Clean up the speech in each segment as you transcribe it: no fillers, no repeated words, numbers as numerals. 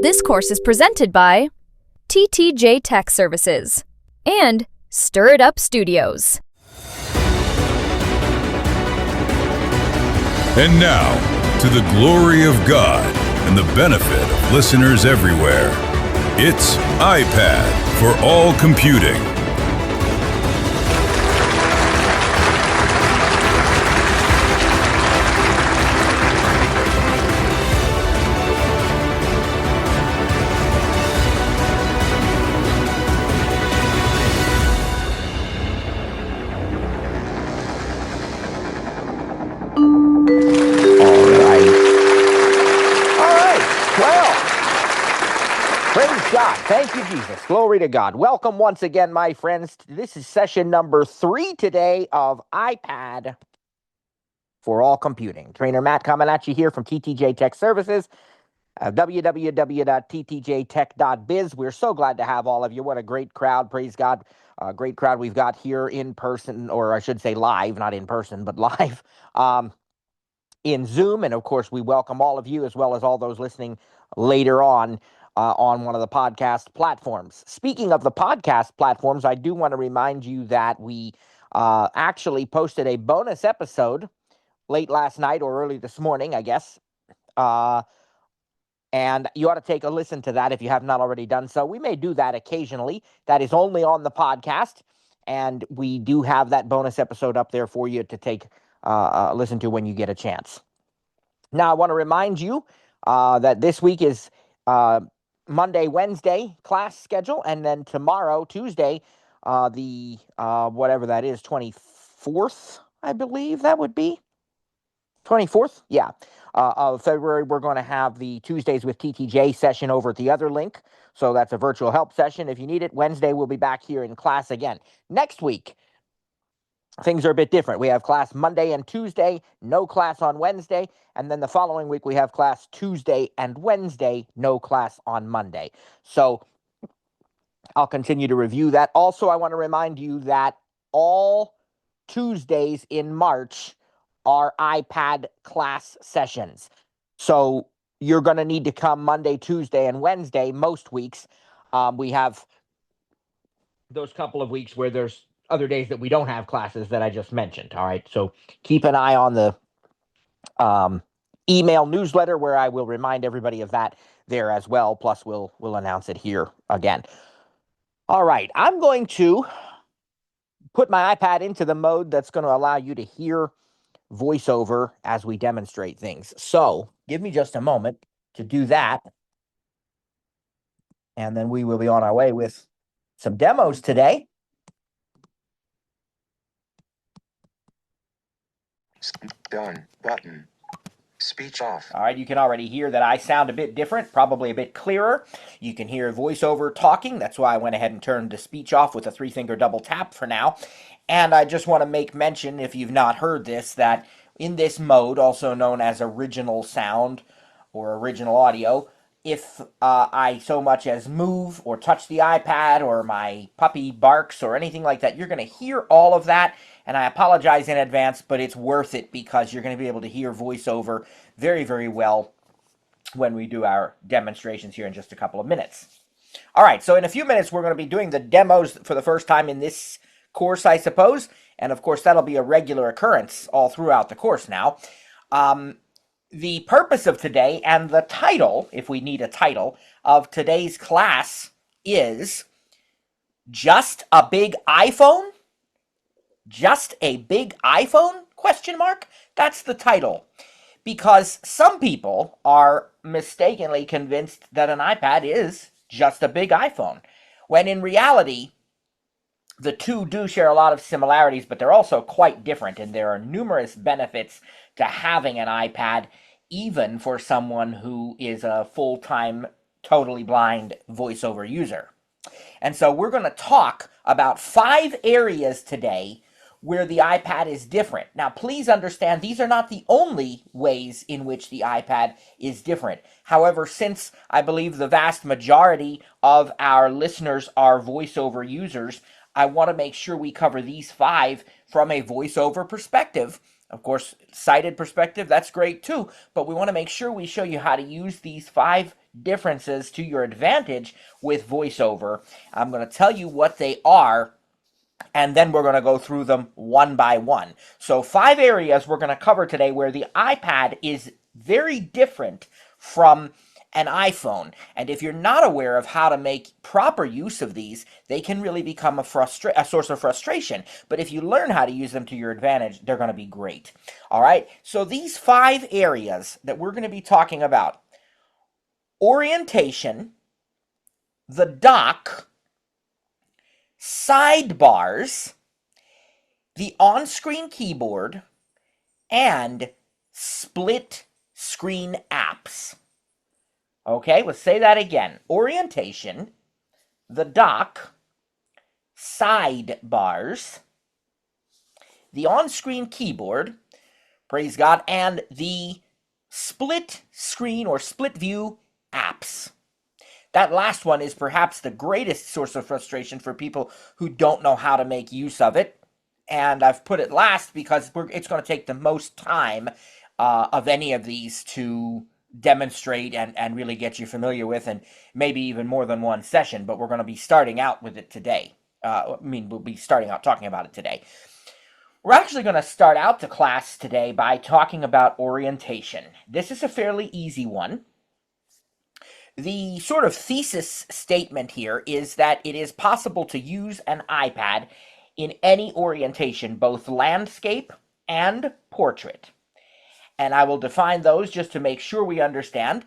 This course is presented by TTJ Tech Services and Stir It Up Studios. And now, to the glory of God and the benefit of listeners everywhere, it's iPad for all computing. Thank you, Jesus. Glory to God. Welcome once again, my friends. This is session number 3 today of iPad for all computing. Trainer Matt coming at you here from TTJ Tech Services, www.ttjtech.biz. We're so glad to have all of you. What a great crowd. Praise God. Great crowd we've got here in person, or I should say live, not in person, but live in Zoom. And of course, we welcome all of you as well as all those listening later on one of the podcast platforms. Speaking of the podcast platforms, I do want to remind you that we actually posted a bonus episode late last night or early this morning, I guess. And you ought to take a listen to that if you have not already done so. We may do that occasionally. That is only on the podcast. And we do have that bonus episode up there for you to take listen to when you get a chance. Now, I want to remind you that this week is Monday, Wednesday class schedule, and then tomorrow, Tuesday, the whatever that is, 24th, I believe that would be. 24th? Yeah. Of February, we're going to have the Tuesdays with TTJ session over at the other link. So that's a virtual help session if you need it. Wednesday, we'll be back here in class again. Next week, things are a bit different. We have class Monday and Tuesday, no class on Wednesday, and then the following week we have class Tuesday and Wednesday, no class on Monday. So I'll continue to review that. Also, I want to remind you that all Tuesdays in March are iPad class sessions. So you're going to need to come Monday, Tuesday, and Wednesday most weeks. We have those couple of weeks where there's other days that we don't have classes that I just mentioned. All right. So keep an eye on the email newsletter where I will remind everybody of that there as well. Plus we'll announce it here again. All right. I'm going to put my iPad into the mode that's going to allow you to hear voiceover as we demonstrate things. So give me just a moment to do that. And then we will be on our way with some demos today. Done button. Speech off. All right, you can already hear that I sound a bit different, probably a bit clearer. You can hear voiceover talking. That's why I went ahead and turned the speech off with a 3-finger double tap for now. And I just want to make mention, if you've not heard this, that in this mode, also known as original sound or original audio, if I so much as move or touch the iPad or my puppy barks or anything like that, you're going to hear all of that. And I apologize in advance, but it's worth it because you're going to be able to hear voiceover very, very well when we do our demonstrations here in just a couple of minutes. All right, so in a few minutes, we're going to be doing the demos for the first time in this course, I suppose. And of course, that'll be a regular occurrence all throughout the course now. The purpose of today and the title, if we need a title, of today's class is Just a Big iPhone? Just a Big iPhone? Question mark? That's the title. Because some people are mistakenly convinced that an iPad is just a big iPhone, when in reality, the two do share a lot of similarities, but they're also quite different, and there are numerous benefits to having an iPad, even for someone who is a full-time, totally blind voiceover user. And so we're going to talk about 5 areas today where the iPad is different. Now, please understand, these are not the only ways in which the iPad is different. However, since I believe the vast majority of our listeners are voiceover users, I want to make sure we cover these 5 from a voiceover perspective. Of course, sighted perspective, that's great too, but we want to make sure we show you how to use these 5 differences to your advantage with VoiceOver. I'm going to tell you what they are, and then we're going to go through them one by one. So 5 areas we're going to cover today where the iPad is very different from an iPhone. And if you're not aware of how to make proper use of these, they can really become a source of frustration. But if you learn how to use them to your advantage, they're going to be great. All right, so these 5 areas that we're going to be talking about: orientation, the dock, sidebars, the on-screen keyboard, and split screen apps. Okay, let's say that again. Orientation, the dock, sidebars, the on-screen keyboard, praise God, and the split screen or split view apps. That last one is perhaps the greatest source of frustration for people who don't know how to make use of it. And I've put it last because it's going to take the most time of any of these to demonstrate and really get you familiar with, and maybe even more than one session, but we're going to be starting out with it today. We'll be starting out talking about it today. We're actually going to start out the class today by talking about orientation. This is a fairly easy one. The sort of thesis statement here is that it is possible to use an iPad in any orientation, both landscape and portrait. And I will define those just to make sure we understand.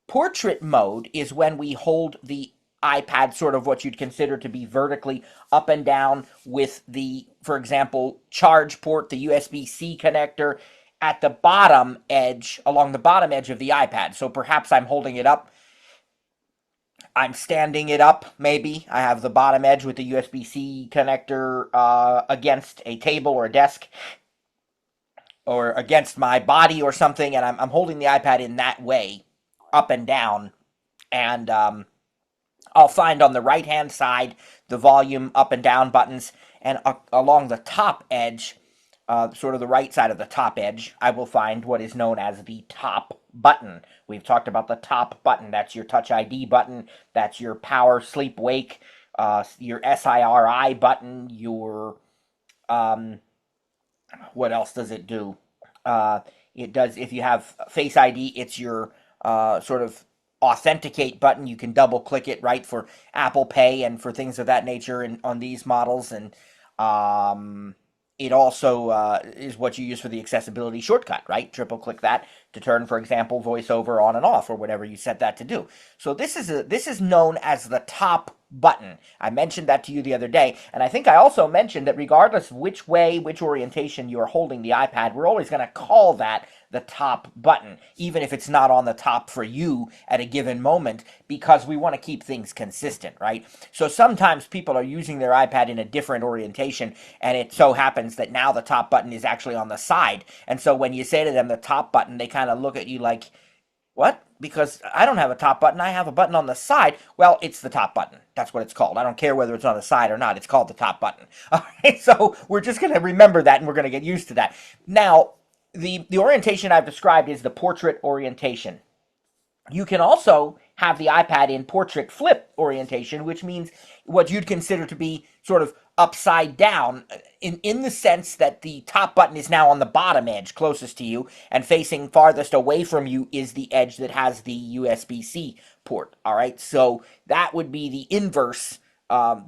Portrait mode is when we hold the iPad sort of what you'd consider to be vertically up and down with the, for example, charge port, the USB-C connector at the bottom edge, along the bottom edge of the iPad. So perhaps I'm holding it up. I'm standing it up, maybe. I have the bottom edge with the USB-C connector against a table or a desk, or against my body or something, and I'm holding the iPad in that way, up and down, and I'll find on the right-hand side the volume up and down buttons, and along the top edge, sort of the right side of the top edge, I will find what is known as the top button. We've talked about the top button. That's your Touch ID button, that's your power sleep wake, your SIRI button, your what else does it do? It does, if you have Face ID, it's your sort of authenticate button. You can double click it, right, for Apple Pay and for things of that nature on these models. And it also is what you use for the accessibility shortcut, right? Triple click that to turn, for example, VoiceOver on and off, or whatever you set that to do. So this is known as the top button. I mentioned that to you the other day, and I think I also mentioned that regardless of which orientation you're holding the iPad, we're always going to call that the top button, even if it's not on the top for you at a given moment, because we want to keep things consistent, right? So sometimes people are using their iPad in a different orientation, and it so happens that now the top button is actually on the side. And so when you say to them the top button, they kind of look at you like, what? Because I don't have a top button, I have a button on the side. Well, it's the top button. That's what it's called. I don't care whether it's on the side or not. It's called the top button. All right, so we're just going to remember that, and we're going to get used to that. Now, the orientation I've described is the portrait orientation. You can also have the iPad in portrait flip orientation, which means what you'd consider to be sort of upside down, in the sense that the top button is now on the bottom edge closest to you, and facing farthest away from you is the edge that has the USB-C port. All right, so that would be the inverse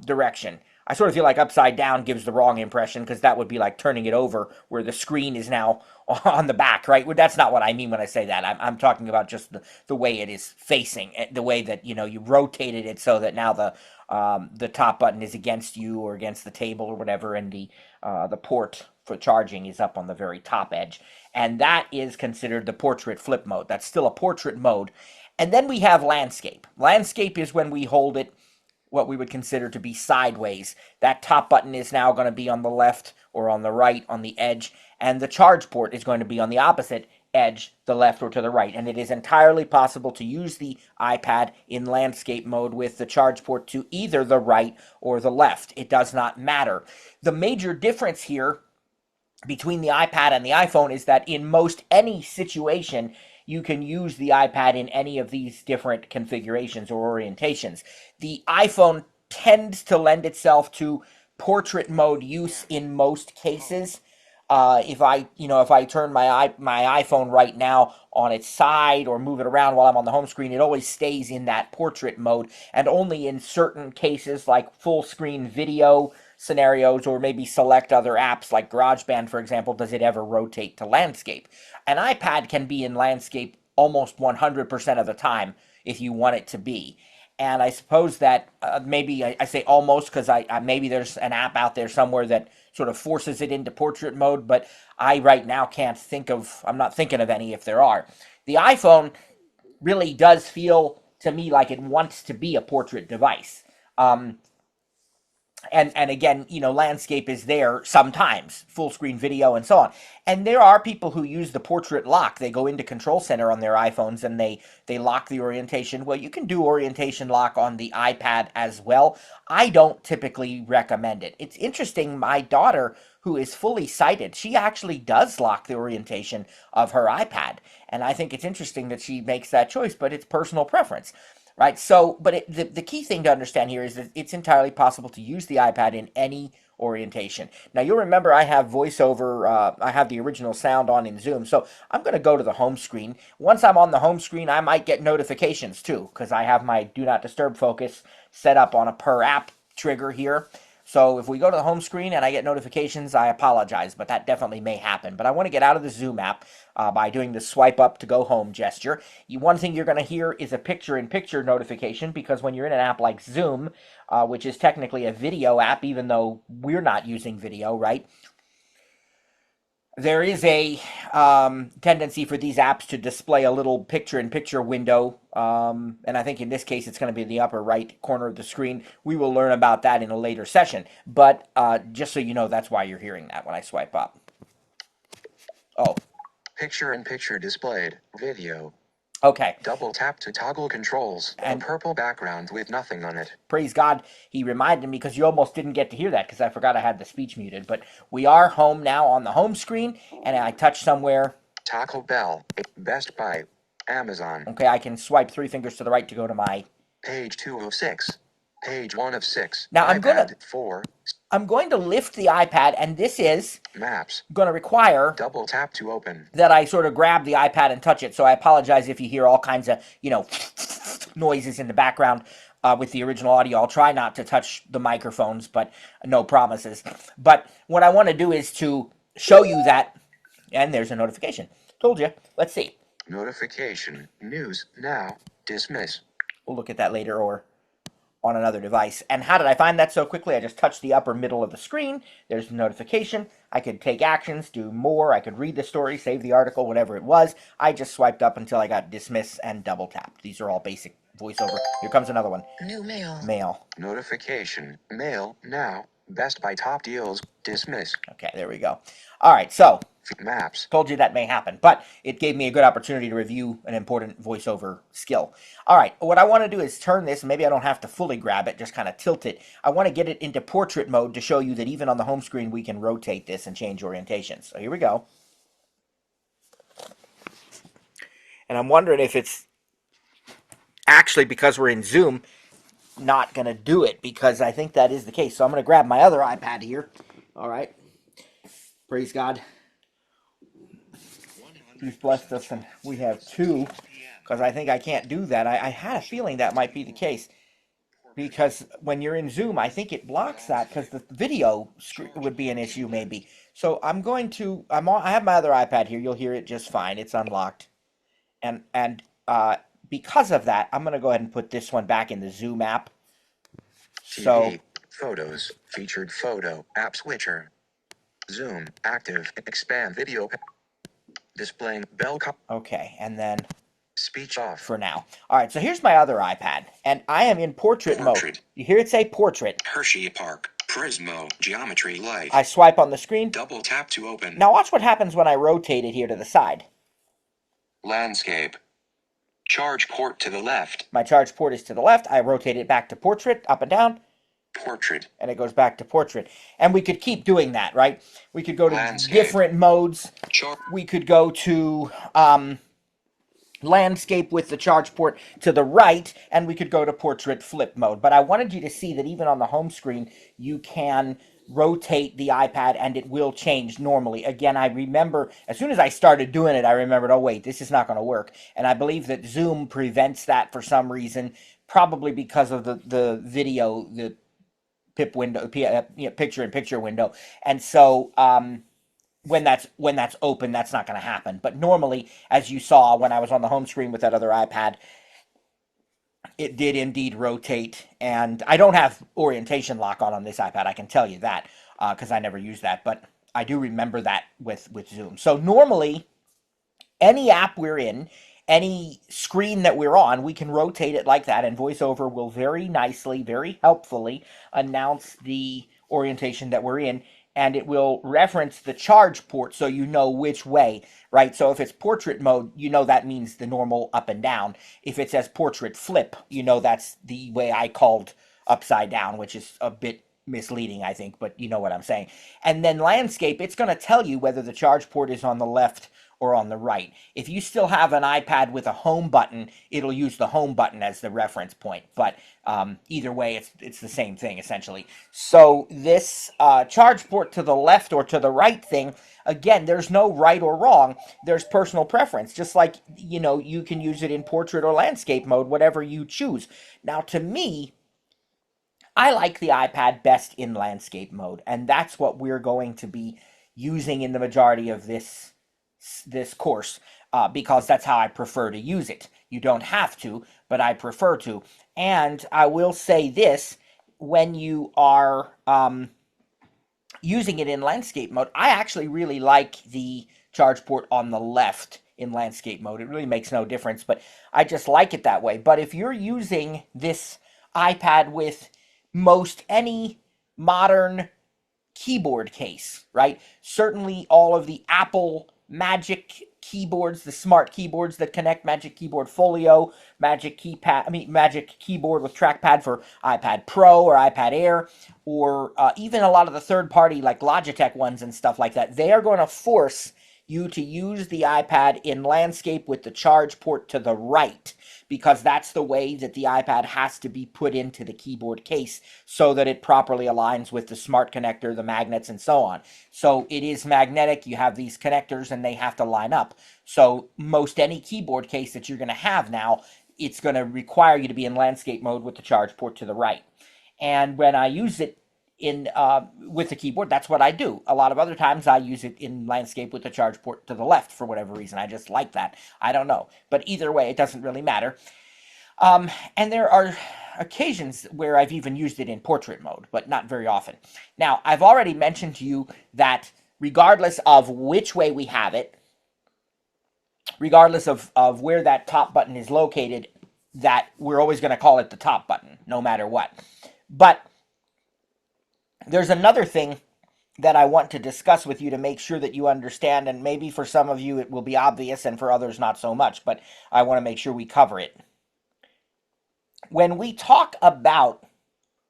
direction. I sort of feel like upside down gives the wrong impression, because that would be like turning it over where the screen is now on the back, right? That's not what I mean when I say that. I'm talking about just the way it is facing, the way that, you rotated it so that now the top button is against you or against the table or whatever, and the port for charging is up on the very top edge. And that is considered the portrait flip mode. That's still a portrait mode. And then we have landscape. Landscape is when we hold it what we would consider to be sideways. That top button is now going to be on the left or on the right, on the edge, and the charge port is going to be on the opposite edge, the left or to the right. And it is entirely possible to use the iPad in landscape mode with the charge port to either the right or the left. It does not matter. The major difference here between the iPad and the iPhone is that in most any situation, you can use the iPad in any of these different configurations or orientations. The iPhone tends to lend itself to portrait mode use in most cases. If I turn my iPhone right now on its side or move it around while I'm on the home screen, it always stays in that portrait mode, and only in certain cases like full screen video scenarios or maybe select other apps like GarageBand, for example, does it ever rotate to landscape. An iPad can be in landscape almost 100% of the time if you want it to be. And I suppose that maybe I say almost because maybe there's an app out there somewhere that sort of forces it into portrait mode, but I right now I'm not thinking of any if there are. The iPhone really does feel to me like it wants to be a portrait device. And again, landscape is there sometimes, full screen video and so on. And there are people who use the portrait lock. They go into Control Center on their iPhones and they lock the orientation. Well, you can do orientation lock on the iPad as well. I don't typically recommend it. It's interesting, my daughter, who is fully sighted, she actually does lock the orientation of her iPad. And I think it's interesting that she makes that choice, but it's personal preference. Right. So, but the key thing to understand here is that it's entirely possible to use the iPad in any orientation. Now, you'll remember I have voiceover, I have the original sound on in Zoom. So I'm going to go to the home screen. Once I'm on the home screen, I might get notifications too, because I have my Do Not Disturb focus set up on a per app trigger here. So if we go to the home screen and I get notifications, I apologize, but that definitely may happen. But I want to get out of the Zoom app by doing the swipe up to go home gesture. One thing you're going to hear is a picture-in-picture notification, because when you're in an app like Zoom, which is technically a video app, even though we're not using video, right? There is a tendency for these apps to display a little picture-in-picture window, and I think in this case it's going to be in the upper right corner of the screen. We will learn about that in a later session, but just so you know, that's why you're hearing that when I swipe up. Oh. Picture-in-picture displayed. Video. Okay. Double tap to toggle controls. And a purple background with nothing on it. Praise God, he reminded me, because you almost didn't get to hear that because I forgot I had the speech muted. But we are home now on the home screen, and I touch somewhere. Taco Bell, Best Buy, Amazon. Okay, I can swipe 3 fingers to the right to go to my... Page 2 of 6. Page 1 of 6. Now I'm going to lift the iPad, and this is Maps. Going to require double tap to open. That I sort of grab the iPad and touch it. So I apologize if you hear all kinds of, noises in the background with the original audio. I'll try not to touch the microphones, but no promises. But what I want to do is to show you that, and there's a notification. Told you. Let's see. Notification. News. Now. Dismiss. We'll look at that later or on another device. And how did I find that so quickly? I just touched the upper middle of the screen. There's a notification. I could take actions, do more. I could read the story, save the article, whatever it was. I just swiped up until I got dismiss and double tapped. These are all basic voiceover. Here comes another one. New mail. Mail. Notification. Mail. Now. Best Buy top deals. Dismiss. Okay, there we go. All right, so Maps. Told you that may happen, but it gave me a good opportunity to review an important voiceover skill. All right, what I want to do is turn this. Maybe I don't have to fully grab it, just kind of tilt it. I want to get it into portrait mode to show you that even on the home screen we can rotate this and change orientation. So here we go. And I'm wondering if it's actually, because we're in Zoom, not going to do it, because I think that is the case. So I'm going to grab my other iPad here. All right. Praise God. He's blessed us, and we have 2, because I think I can't do that. I had a feeling that might be the case, because when you're in Zoom, I think it blocks that, because the video would be an issue maybe. So I'm going to, I have my other iPad here. You'll hear it just fine. It's unlocked. And because of that, I'm going to go ahead and put this one back in the Zoom app. TV, photos, featured photo, app switcher. Zoom, active, expand video, displaying bell cup. Okay, and then speech off for now. All right, so here's my other iPad, and I am in portrait mode. You hear it say portrait. Hershey Park, Prismo, Geometry Light. I swipe on the screen. Double tap to open. Now watch what happens when I rotate it here to the side. Landscape. Charge port to the left. My charge port is to the left. I rotate it back to portrait, up and down. Portrait. And it goes back to portrait. And we could keep doing that, right? We could go to Landscape. different modes. Chart. We could go to landscape with the charge port to the right, and we could go to portrait flip mode. But I wanted you to see that even on the home screen, you can rotate the iPad and it will change normally. Again, I remember as soon as I started doing it, I remembered, oh wait, this is not going to work. And I believe that Zoom prevents that for some reason, probably because of the video, the pip window, picture-in-picture window. And so when that's open, that's not going to happen. But normally, as you saw when I was on the home screen with that other iPad, it did indeed rotate. And I don't have orientation lock on this iPad, I can tell you that, because I never use that. But I do remember that with Zoom. So normally, any app we're in, any screen that we're on, we can rotate it like that, and VoiceOver will very nicely, very helpfully announce the orientation that we're in, and it will reference the charge port so you know which way, right? So if it's portrait mode, you know that means the normal up and down. If it says portrait flip, you know that's the way I called upside down, which is a bit misleading, I think, but you know what I'm saying. And then landscape, it's going to tell you whether the charge port is on the left or on the right. If you still have an iPad with a home button, it'll use the home button as the reference point. But either way, it's the same thing, essentially. So this charge port to the left or to the right thing, again, there's no right or wrong. There's personal preference. Just like, you can use it in portrait or landscape mode, whatever you choose. Now, to me, I like the iPad best in landscape mode, and that's what we're going to be using in the majority of this course, because that's how I prefer to use it. You don't have to, but I prefer to. And I will say this, when you are using it in landscape mode, I actually really like the charge port on the left in landscape mode. It really makes no difference, but I just like it that way. But if you're using this iPad with most any modern keyboard case, right? Certainly all of the Apple Magic keyboards, the smart keyboards that connect, Magic Keyboard Folio, Magic Keyboard with trackpad for iPad Pro or iPad Air, or even a lot of the third-party like Logitech ones and stuff like that, they are going to force you to use the iPad in landscape with the charge port to the right, because that's the way that the iPad has to be put into the keyboard case so that it properly aligns with the smart connector, the magnets, and so on. So it is magnetic. You have these connectors, and they have to line up. So most any keyboard case that you're going to have now, it's going to require you to be in landscape mode with the charge port to the right. And when I use it with the keyboard, that's what I do. A lot of other times I use it in landscape with the charge port to the left for whatever reason. I just like that. I don't know. But either way, it doesn't really matter. And there are occasions where I've even used it in portrait mode, but not very often. Now, I've already mentioned to you that regardless of which way we have it, regardless of where that top button is located, that we're always going to call it the top button, no matter what. But there's another thing that I want to discuss with you to make sure that you understand, and maybe for some of you it will be obvious and for others not so much, but I want to make sure we cover it. When we talk about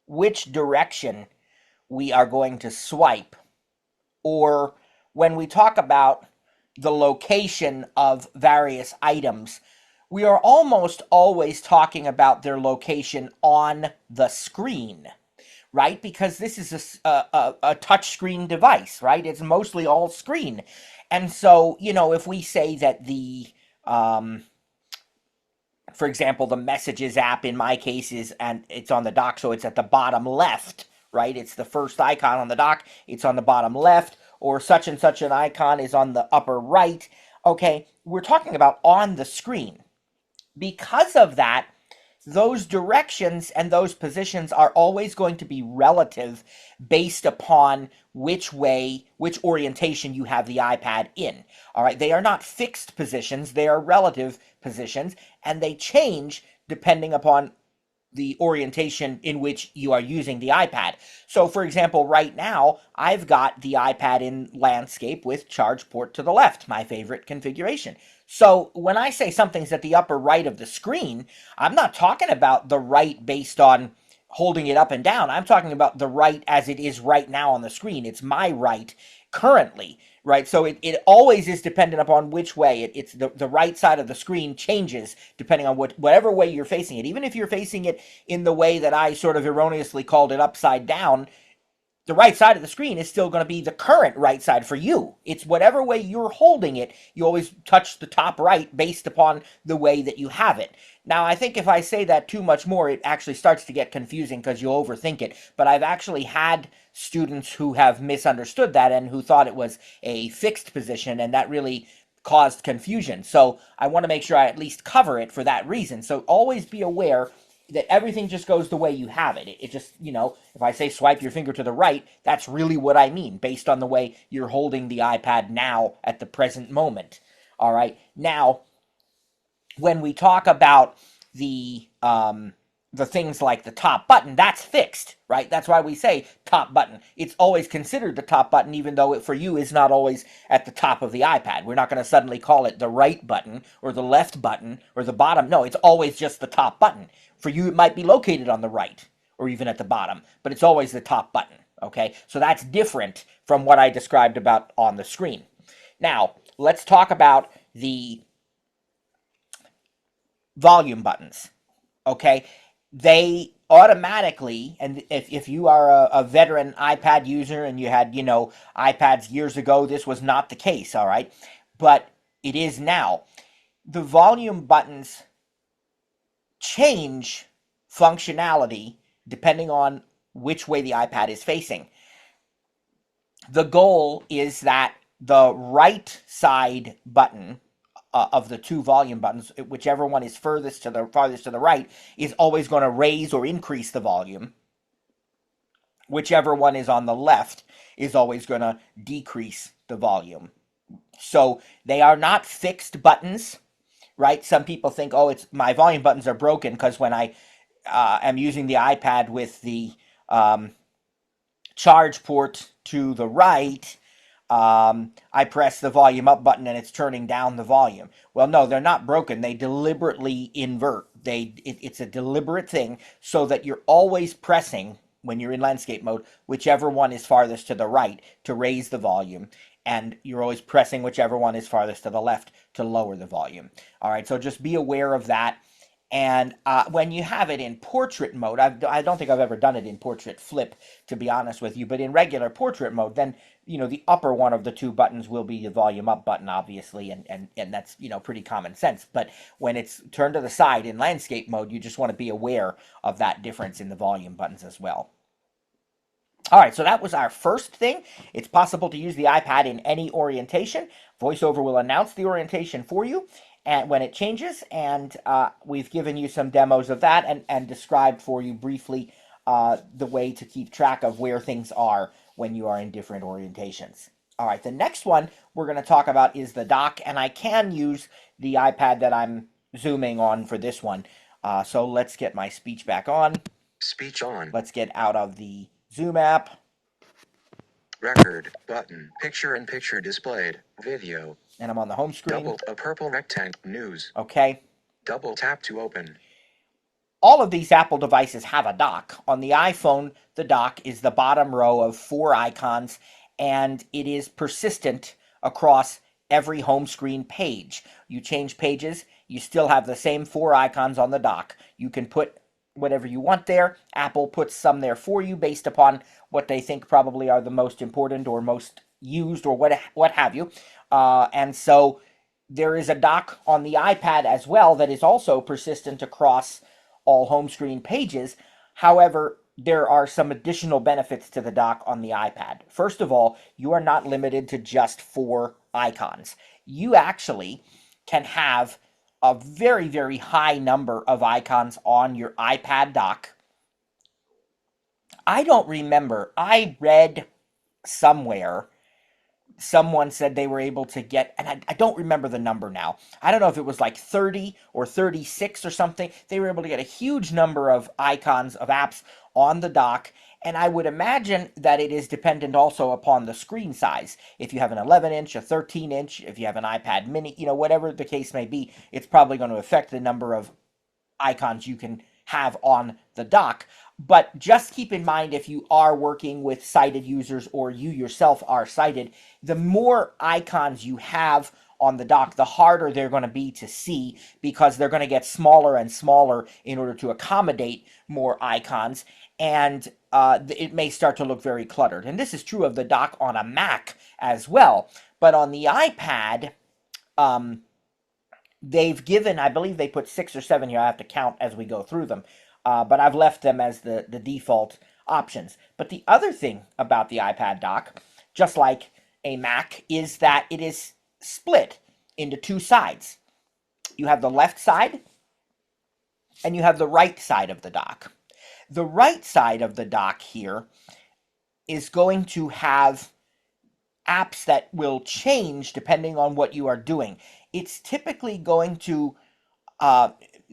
which direction we are going to swipe, or when we talk about the location of various items, we are almost always talking about their location on the screen, right? Because this is a touchscreen device, right? It's mostly all screen. And so, if we say that for example, the Messages app in my case it's on the dock, so it's at the bottom left, right? It's the first icon on the dock, it's on the bottom left, or such and such an icon is on the upper right. Okay, we're talking about on the screen. Because of that, those directions and those positions are always going to be relative based upon which orientation you have the iPad in. All right, they are not fixed positions, they are relative positions, and they change depending upon the orientation in which you are using the iPad. So, for example, right now, I've got the iPad in landscape with charge port to the left, my favorite configuration. So, when I say something's at the upper right of the screen, I'm not talking about the right based on holding it up and down. I'm talking about the right as it is right now on the screen. It's my right currently, right? So it always is dependent upon which way. It's the right side of the screen changes depending on whatever way you're facing it. Even if you're facing it in the way that I sort of erroneously called it upside down, the right side of the screen is still going to be the current right side for you. It's whatever way you're holding it, you always touch the top right based upon the way that you have it. Now, I think if I say that too much more, it actually starts to get confusing because you'll overthink it. But I've actually had students who have misunderstood that and who thought it was a fixed position, and that really caused confusion. So I want to make sure I at least cover it for that reason. So always be aware that everything just goes the way you have it. It just, if I say swipe your finger to the right, that's really what I mean, based on the way you're holding the iPad now at the present moment. All right. Now, when we talk about the things like the top button, that's fixed, right? That's why we say top button. It's always considered the top button, even though it for you is not always at the top of the iPad. We're not going to suddenly call it the right button or the left button or the bottom. No, it's always just the top button. For you, it might be located on the right or even at the bottom, but it's always the top button, okay? So that's different from what I described about on the screen. Now, let's talk about the volume buttons, okay? They automatically, and if you are a veteran iPad user and you had, iPads years ago, this was not the case, all right? But it is now. The volume buttons change functionality depending on which way the iPad is facing. The goal is that the right side button of the two volume buttons, whichever one is farthest to the right, is always going to raise or increase the volume. Whichever one is on the left is always going to decrease the volume. So they are not fixed buttons, right? Some people think, oh, it's my volume buttons are broken because when I am using the iPad with the charge port to the right, I press the volume up button and it's turning down the volume. Well, no, they're not broken. They deliberately invert. It's a deliberate thing so that you're always pressing, when you're in landscape mode, whichever one is farthest to the right to raise the volume, and you're always pressing whichever one is farthest to the left to lower the volume. All right, so just be aware of that. And when you have it in portrait mode, I don't think I've ever done it in portrait flip, to be honest with you, but in regular portrait mode, then, the upper one of the two buttons will be the volume up button, obviously, and that's, pretty common sense. But when it's turned to the side in landscape mode, you just want to be aware of that difference in the volume buttons as well. All right, so that was our first thing. It's possible to use the iPad in any orientation. VoiceOver will announce the orientation for you and when it changes, and we've given you some demos of that and described for you briefly the way to keep track of where things are when you are in different orientations. All right, the next one we're going to talk about is the dock, and I can use the iPad that I'm zooming on for this one. So let's get my speech back on. Speech on. Let's get out of the Zoom app. Record button. Picture-in-picture displayed. Video. And I'm on the home screen. Double a purple rectangle. News. Okay. Double tap to open. All of these Apple devices have a dock. On the iPhone, the dock is the bottom row of 4 icons, and it is persistent across every home screen page. You change pages, you still have the same 4 icons on the dock. You can put whatever you want there. Apple puts some there for you based upon what they think probably are the most important or most used or what have you. And so there is a dock on the iPad as well that is also persistent across all home screen pages. However, there are some additional benefits to the dock on the iPad. First of all, you are not limited to just 4 icons. You actually can have a very, very high number of icons on your iPad dock. I don't remember. I read somewhere someone said they were able to get, and I don't remember the number now. I don't know if it was like 30 or 36 or something. They were able to get a huge number of icons of apps on the dock, and I would imagine that it is dependent also upon the screen size. If you have an 11-inch, a 13-inch, if you have an iPad mini, whatever the case may be, it's probably going to affect the number of icons you can have on the dock. But just keep in mind, if you are working with sighted users or you yourself are sighted, the more icons you have on the dock, the harder they're going to be to see, because they're going to get smaller and smaller in order to accommodate more icons, and it may start to look very cluttered. And this is true of the dock on a Mac as well. But on the iPad, they've given, I believe they put 6 or 7 here. I have to count as we go through them. But I've left them as the default options. But the other thing about the iPad dock, just like a Mac, is that it is split into two sides. You have the left side and you have the right side of the dock. The right side of the dock here is going to have apps that will change depending on what you are doing. It's typically going to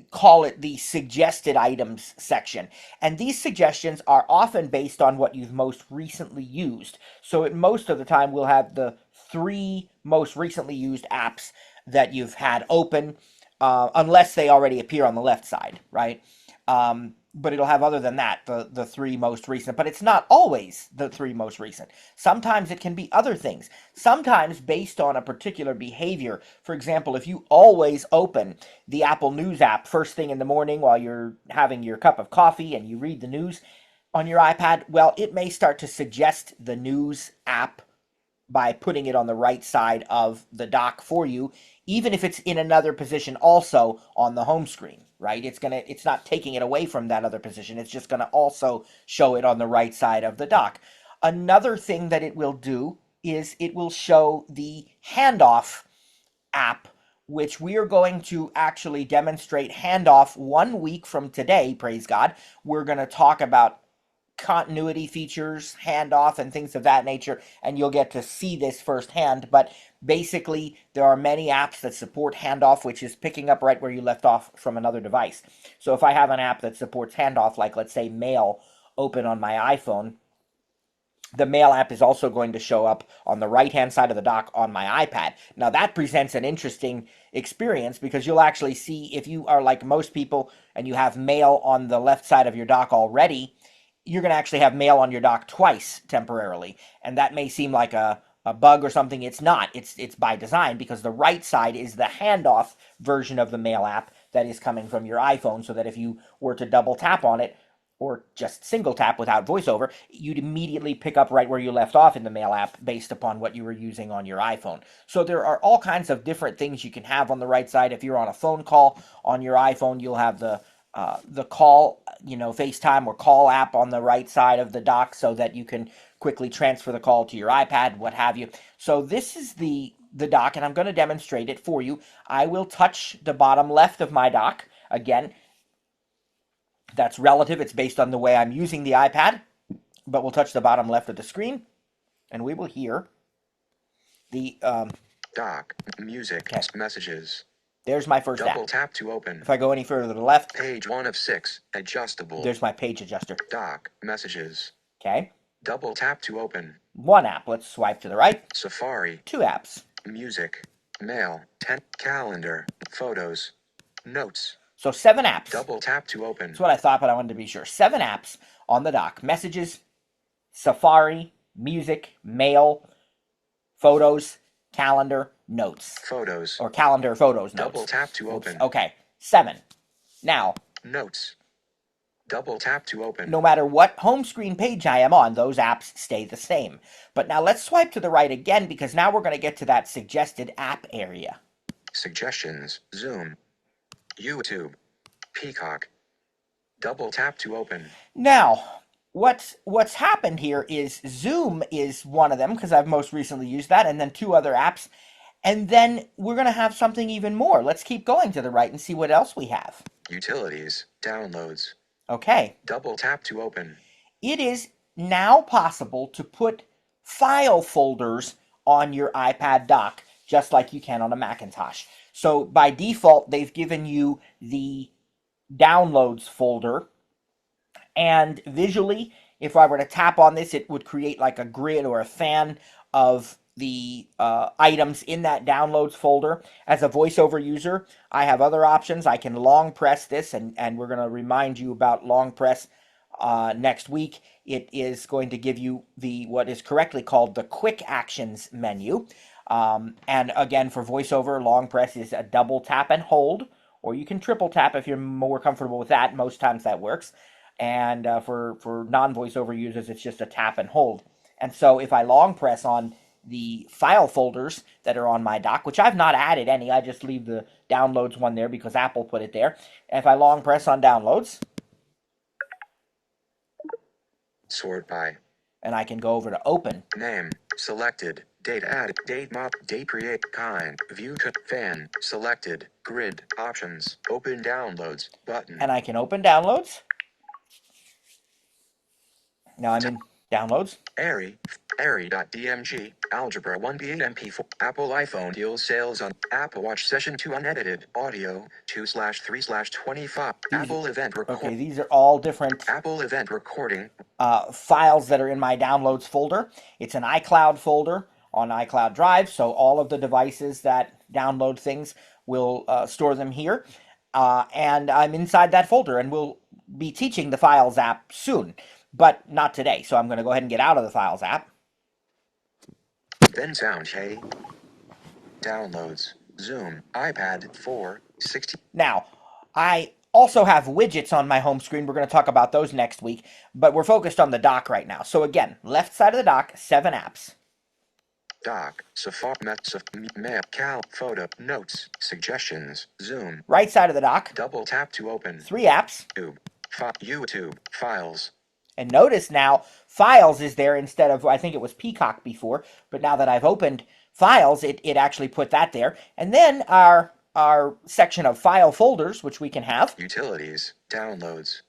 call it the suggested items section. And these suggestions are often based on what you've most recently used. So most of the time we'll have the 3 most recently used apps that you've had open, unless they already appear on the left side, right? But it'll have, other than that, the 3 most recent. But it's not always the 3 most recent. Sometimes it can be other things. Sometimes based on a particular behavior. For example, if you always open the Apple News app first thing in the morning while you're having your cup of coffee and you read the news on your iPad, well, it may start to suggest the news app by putting it on the right side of the dock for you, even if it's in another position also on the home screen, right? It's not taking it away from that other position. It's just gonna also show it on the right side of the dock. Another thing that it will do is it will show the handoff app, which we are going to actually demonstrate handoff 1 week from today, praise God. We're gonna talk about continuity features, handoff, and things of that nature, and you'll get to see this firsthand. But basically, there are many apps that support handoff, which is picking up right where you left off from another device. So if I have an app that supports handoff, like let's say Mail, open on my iPhone, the Mail app is also going to show up on the right-hand side of the dock on my iPad. Now, that presents an interesting experience, because you'll actually see, if you are like most people and you have Mail on the left side of your dock already, you're going to actually have Mail on your dock twice temporarily. And that may seem like a bug or something. It's not. It's by design, because the right side is the handoff version of the Mail app that is coming from your iPhone, so that if you were to double tap on it, or just single tap without voiceover, you'd immediately pick up right where you left off in the Mail app based upon what you were using on your iPhone. So there are all kinds of different things you can have on the right side. If you're on a phone call on your iPhone, you'll have the call, FaceTime or call app on the right side of the dock, so that you can quickly transfer the call to your iPad, what have you. So this is the dock, and I'm going to demonstrate it for you. I will touch the bottom left of my dock. Again, that's relative. It's based on the way I'm using the iPad, but we'll touch the bottom left of the screen, and we will hear the Dock. Music. Okay. Messages. There's my first Double app. tap to open. If I go any further to the left, Page 1 of 6. Adjustable. there's my page adjuster. Dock. Messages. Okay. Double tap to open. 1 app. Let's swipe to the right. Safari. 2 apps. Music. Mail. 10. Calendar. Photos. Notes. So 7 apps. Double tap to open. That's what I thought, but I wanted to be sure. 7 apps on the dock. Messages, Safari, Music, Mail, Photos, Calendar, Notes. Photos. Or Calendar, Photos, Notes. Double tap to open. Okay. 7. Now, Notes. Double tap to open. no matter what home screen page I am on, those apps stay the same. But now let's swipe to the right again, because now we're going to get to that suggested app area. Suggestions. Zoom. YouTube. Peacock. Double tap to open. Now, what's happened here is Zoom is one of them, because I've most recently used that, and then 2 other apps. And then we're going to have something even more. Let's keep going to the right and see what else we have. Utilities. Downloads. Okay. Double tap to open. It is now possible to put file folders on your iPad dock, just like you can on a Macintosh. So by default, they've given you the downloads folder, and visually, if I were to tap on this, it would create like a grid or a fan of the items in that downloads folder. As a voiceover user, I have other options. I can long press this, and we're going to remind you about long press next week. It is going to give you the what is correctly called the quick actions menu. And again, for voiceover, long press is a double tap and hold, or you can triple tap if you're more comfortable with that. Most times that works. And for non-voiceover users, it's just a tap and hold. And so if I long press on the file folders that are on my dock, which I've not added any, I just leave the downloads one there because Apple put it there. And if I long press on downloads, Sort by and I can go over to open. name, selected, date added, date mop, date create, kind, view fan, selected, grid, options, open downloads, button. And I can open downloads. Now I'm in downloads. Airy.dmg, Algebra 1B8 MP4, Apple iPhone deals sales on Apple Watch Session 2 unedited, audio 2/3/25, Apple event Okay, record, these are all different Apple event recording, files that are in my downloads folder. It's an iCloud folder on iCloud Drive, so all of the devices that download things will store them here. And I'm inside that folder, and we'll be teaching the Files app soon, but not today. So I'm going to go ahead and get out of the Files app. then sound hey. Downloads, Zoom, iPad 4, 60. Now, I also have widgets on my home screen. We're going to talk about those next week, but we're focused on the dock right now. So again, left side of the dock, 7 apps. Doc, Safari, Map, Cal, Photo, Notes, Suggestions, Zoom. Right side of the dock, Double tap to open. 3 apps. YouTube, Files. And notice now, Files is there instead of, I think it was Peacock before, but now that I've opened Files, it actually put that there. And then our section of file folders, which we can have. Utilities, Downloads.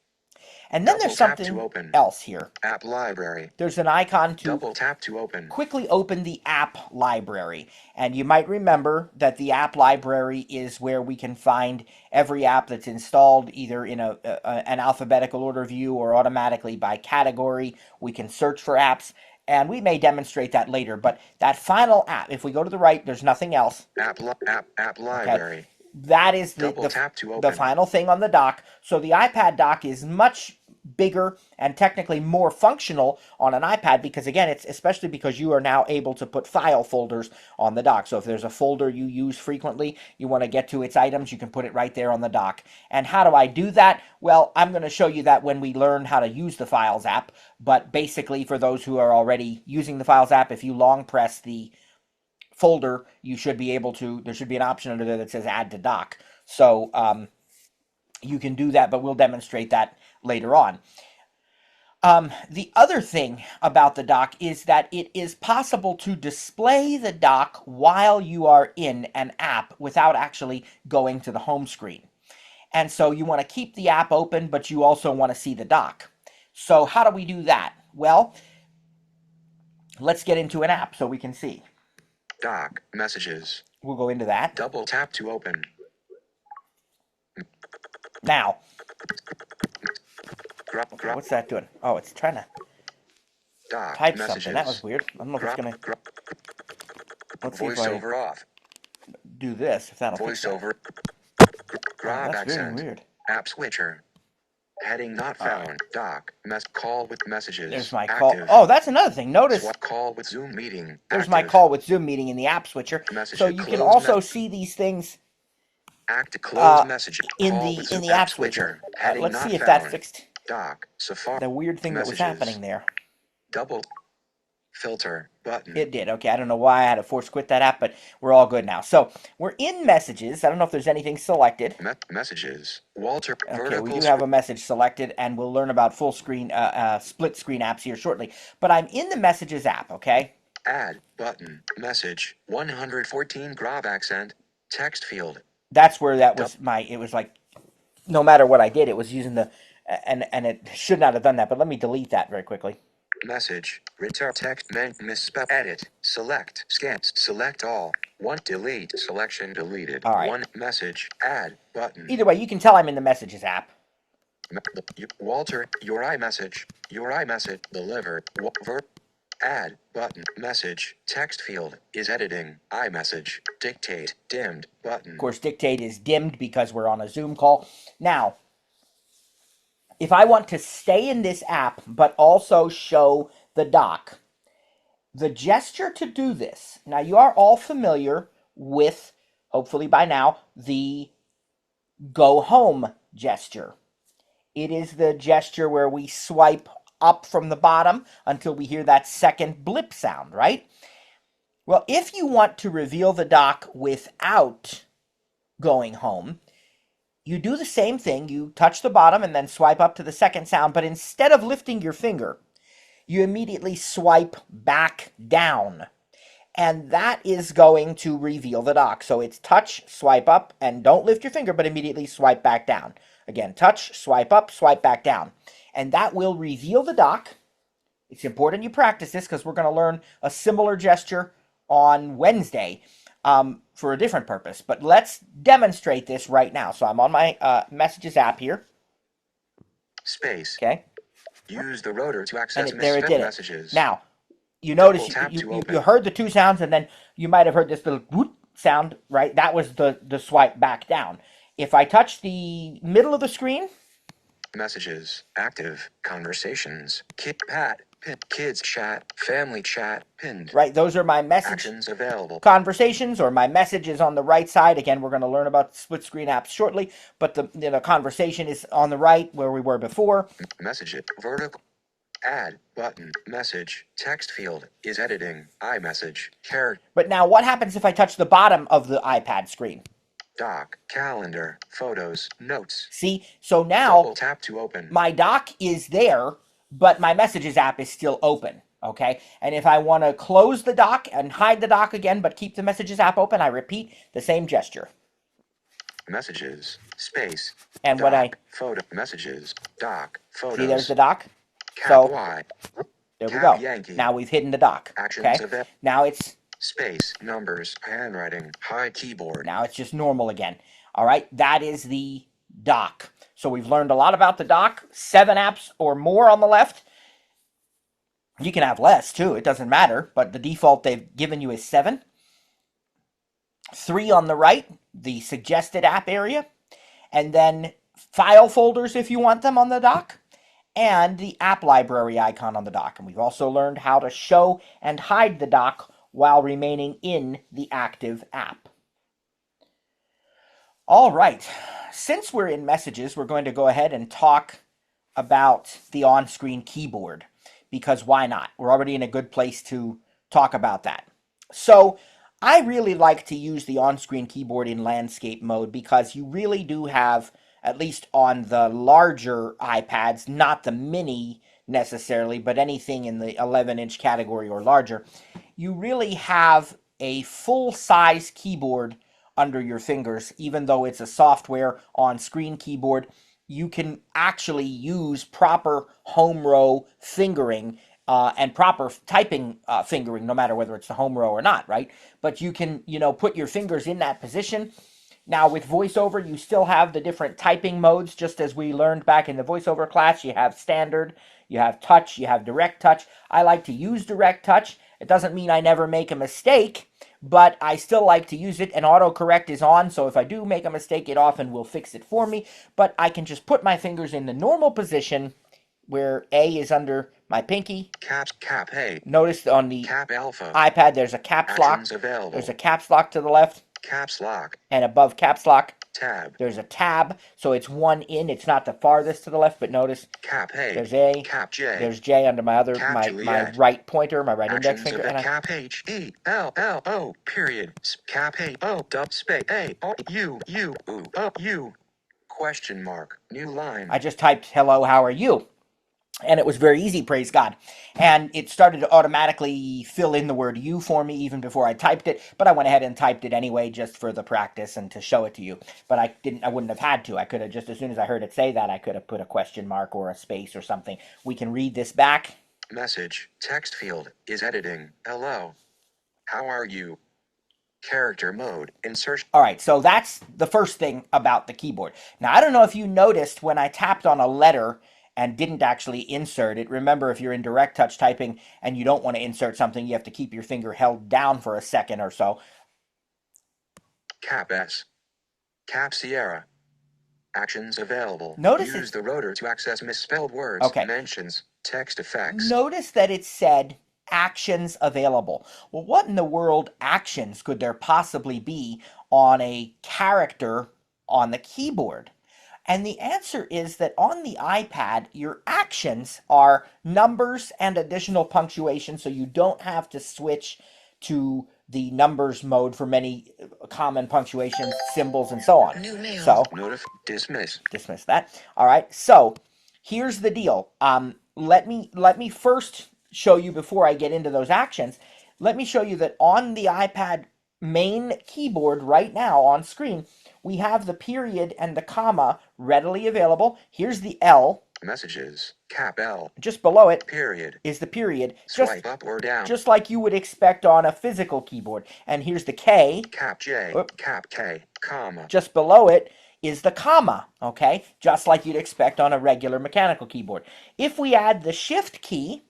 And then Double there's tap to something open. else here. App Library. There's an icon to Double tap to open. quickly open the app library. And you might remember that the app library is where we can find every app that's installed either in an alphabetical order view or automatically by category. We can search for apps, and we may demonstrate that later. But that final app, if we go to the right, there's nothing else. App Library. Okay. That is Double tap to the open. final thing on the dock. So the iPad dock is much bigger and technically more functional on an iPad because, again, it's especially because you are now able to put file folders on the dock. So if there's a folder you use frequently, you want to get to its items, you can put it right there on the dock. And how do I do that? Well, I'm going to show you that when we learn how to use the Files app. But basically, for those who are already using the Files app, if you long press the folder, you should be able to, there should be an option under there that says add to dock. So you can do that, but we'll demonstrate that later on. The other thing about the dock is that it is possible to display the dock while you are in an app without actually going to the home screen. And so you want to keep the app open, but you also want to see the dock. So how do we do that? Well, let's get into an app so we can see. Doc, Messages. We'll go into that. Double tap to open. Now, okay, what's that doing? Oh, it's trying to Doc, type Messages. something. That was weird. I don't know if it's going to... Let's see if I Voiceover off. do this, if that'll fix it. Voiceover. Oh, Grab that's very accent. weird. App switcher. Heading not found. Doc. Call with messages. There's my active. call. Oh, that's another thing. Notice Swap call with Zoom meeting. there's active. my call with Zoom meeting in the app switcher. Message So you can closed also mess- see these things Close message. in Call with the Zoom app switcher. Heading Let's not see if found. that fixed Doc. Safari. the weird thing that was Messages. happening there. Double. Filter. Button. It did. Okay, I don't know why I had to force quit that app, but we're all good now. So we're in messages. I don't know if there's anything selected. Messages. Walter. Okay, Vertical. we do have a message selected, and we'll learn about full screen, split screen apps here shortly. But I'm in the Messages app, okay? Add. Button. Message. 114 grab accent. Text field. That's where that was it was like, no matter what I did, it was using the, and it should not have done that, but let me delete that very quickly. Message. Return text. Misspell. Edit. Select. Scans. Select all. One. Delete. Selection deleted. All right. One. Message. Add. Button. Either way, you can tell I'm in the Messages app. Walter. Your iMessage. Your iMessage. Delivered. Add button. Message. Text field is editing. iMessage. Dictate. Dimmed. Button. Of course, dictate is dimmed because we're on a Zoom call. Now, if I want to stay in this app but also show the dock, the gesture to do this, now you are all familiar with, hopefully by now, the go home gesture. It is the gesture where we swipe up from the bottom until we hear that second blip sound, right? Well, if you want to reveal the dock without going home, you do the same thing. You touch the bottom and then swipe up to the second sound, but instead of lifting your finger, you immediately swipe back down. And that is going to reveal the dock. So it's touch, swipe up, and don't lift your finger, but immediately swipe back down. Again, touch, swipe up, swipe back down. And that will reveal the dock. It's important you practice this because we're going to learn a similar gesture on Wednesday for a different purpose. But let's demonstrate this right now. So I'm on my Messages app here. Space. Okay. Use the rotor to access And there it did messages. it. Now, you notice Double tap to you open. heard the two sounds, and then you might have heard this little whoop sound, right? That was the swipe back down. If I touch the middle of the screen, Messages. Active. Conversations. Pat. Pin. Kids chat. Family chat. Pinned. right, those are my message Actions available. conversations, or my messages on the right side. Again, we're going to learn about split screen apps shortly, but the conversation is on the right where we were before. Message it. Vertical. Add button. Message. Text field is editing. iMessage. Character. But now what happens if I touch the bottom of the iPad screen? Dock. Calendar. Photos. Notes. See, so now Double tap to open. my dock is there, but my Messages app is still open, okay? And if I want to close the dock and hide the dock again, but keep the Messages app open, I repeat the same gesture. Messages. Space. And dock, when I photo. Messages. Dock. Photos. see, there's the dock. Cap So Y. there we Cap go. Yankee. Now we've hidden the dock, Actions okay? of it. Now it's Space. Numbers. Handwriting. High keyboard. just normal again. All right, that is the dock. So we've learned a lot about the dock. 7 apps or more on the left. You can have less too, it doesn't matter, but the default they've given you is 7. 3 on the right, the suggested app area, and then file folders if you want them on the dock, and the app library icon on the dock. And we've also learned how to show and hide the dock while remaining in the active app. All right, since we're in Messages, we're going to go ahead and talk about the on-screen keyboard, because why not? We're already in a good place to talk about that. So I really like to use the on-screen keyboard in landscape mode because you really do have, at least on the larger iPads, not the mini necessarily, but anything in the 11-inch category or larger, you really have a full-size keyboard under your fingers. Even though it's a software on-screen keyboard, you can actually use proper home row fingering and proper typing fingering, no matter whether it's the home row or not, right? But you can, put your fingers in that position. Now, with VoiceOver, you still have the different typing modes, just as we learned back in the VoiceOver class. You have standard, you have touch, you have direct touch. I like to use direct touch. It doesn't mean I never make a mistake, but I still like to use it, and autocorrect is on, so if I do make a mistake, it often will fix it for me. But I can just put my fingers in the normal position where A is under my pinky. Cap A. Notice on the Cap Alpha. iPad there's a caps lock. Actions available. There's a caps lock to the left, Caps lock. and above caps lock Tab. there's a tab, so it's one in. It's not the farthest to the left, but notice Cap A. there's A, Cap J. there's J under my Cap my Juliet. right pointer, my right index Actions finger, of and I Cap H E L L O period. Cap A O dub space A O U U O U question mark. New line. just typed hello, how are you? And it was very easy, praise God. And it started to automatically fill in the word you for me even before I typed it. But I went ahead and typed it anyway just for the practice and to show it to you. But I wouldn't have had to. I could have, just as soon as I heard it say that, I could have put a question mark or a space or something. We can read this back. Message. Text field is editing. Hello. How are you? Character mode. Insert. All right, so that's the first thing about the keyboard. Now, I don't know if you noticed when I tapped on a letter and didn't actually insert it. Remember, if you're in direct touch typing and you don't want to insert something, you have to keep your finger held down for a second or so. Cap S. Cap Sierra. Actions available. Notice Use the rotor to access misspelled words, mentions, text effects. Notice that it said actions available. Well, what in the world actions could there possibly be on a character on the keyboard? And the answer is that on the iPad, your actions are numbers and additional punctuation, so you don't have to switch to the numbers mode for many common punctuation symbols and so on. New mail. So, dismiss that. All right. So, here's the deal. Let me first show you, before I get into those actions, let me show you that on the iPad main keyboard right now on screen, we have the period and the comma readily available. Here's the L. Messages. Cap L. Just below it period is the period. Swipe up or down. Just like you would expect on a physical keyboard. And here's the K. Cap J. Cap K. Comma. Just below it is the comma, okay? Just like you'd expect on a regular mechanical keyboard. If we add the Shift key,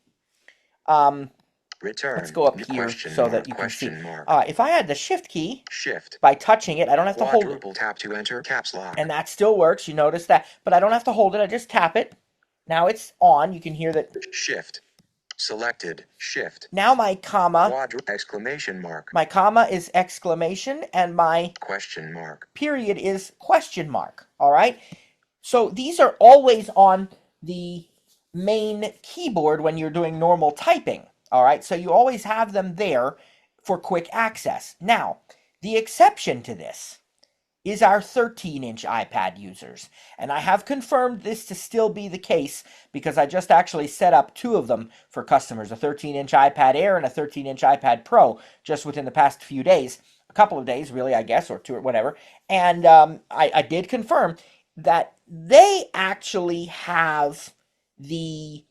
return. Let's go up here so that you can see. If I add the Shift key, by touching it, I don't have to hold it. Quadruple tap to enter caps lock. And that still works. You notice that. But I don't have to hold it. I just tap it. Now it's on. You can hear that. Shift. Selected. Shift. Now my comma. Exclamation mark. My comma is exclamation, and my question mark. Period is question mark. All right? So these are always on the main keyboard when you're doing normal typing. All right? So you always have them there for quick access. Now, the exception to this is our 13-inch iPad users. And I have confirmed this to still be the case because I just actually set up two of them for customers, a 13-inch iPad Air and a 13-inch iPad Pro, just within the past few days, a couple of days really, I guess, or two or whatever. And I did confirm that they actually have the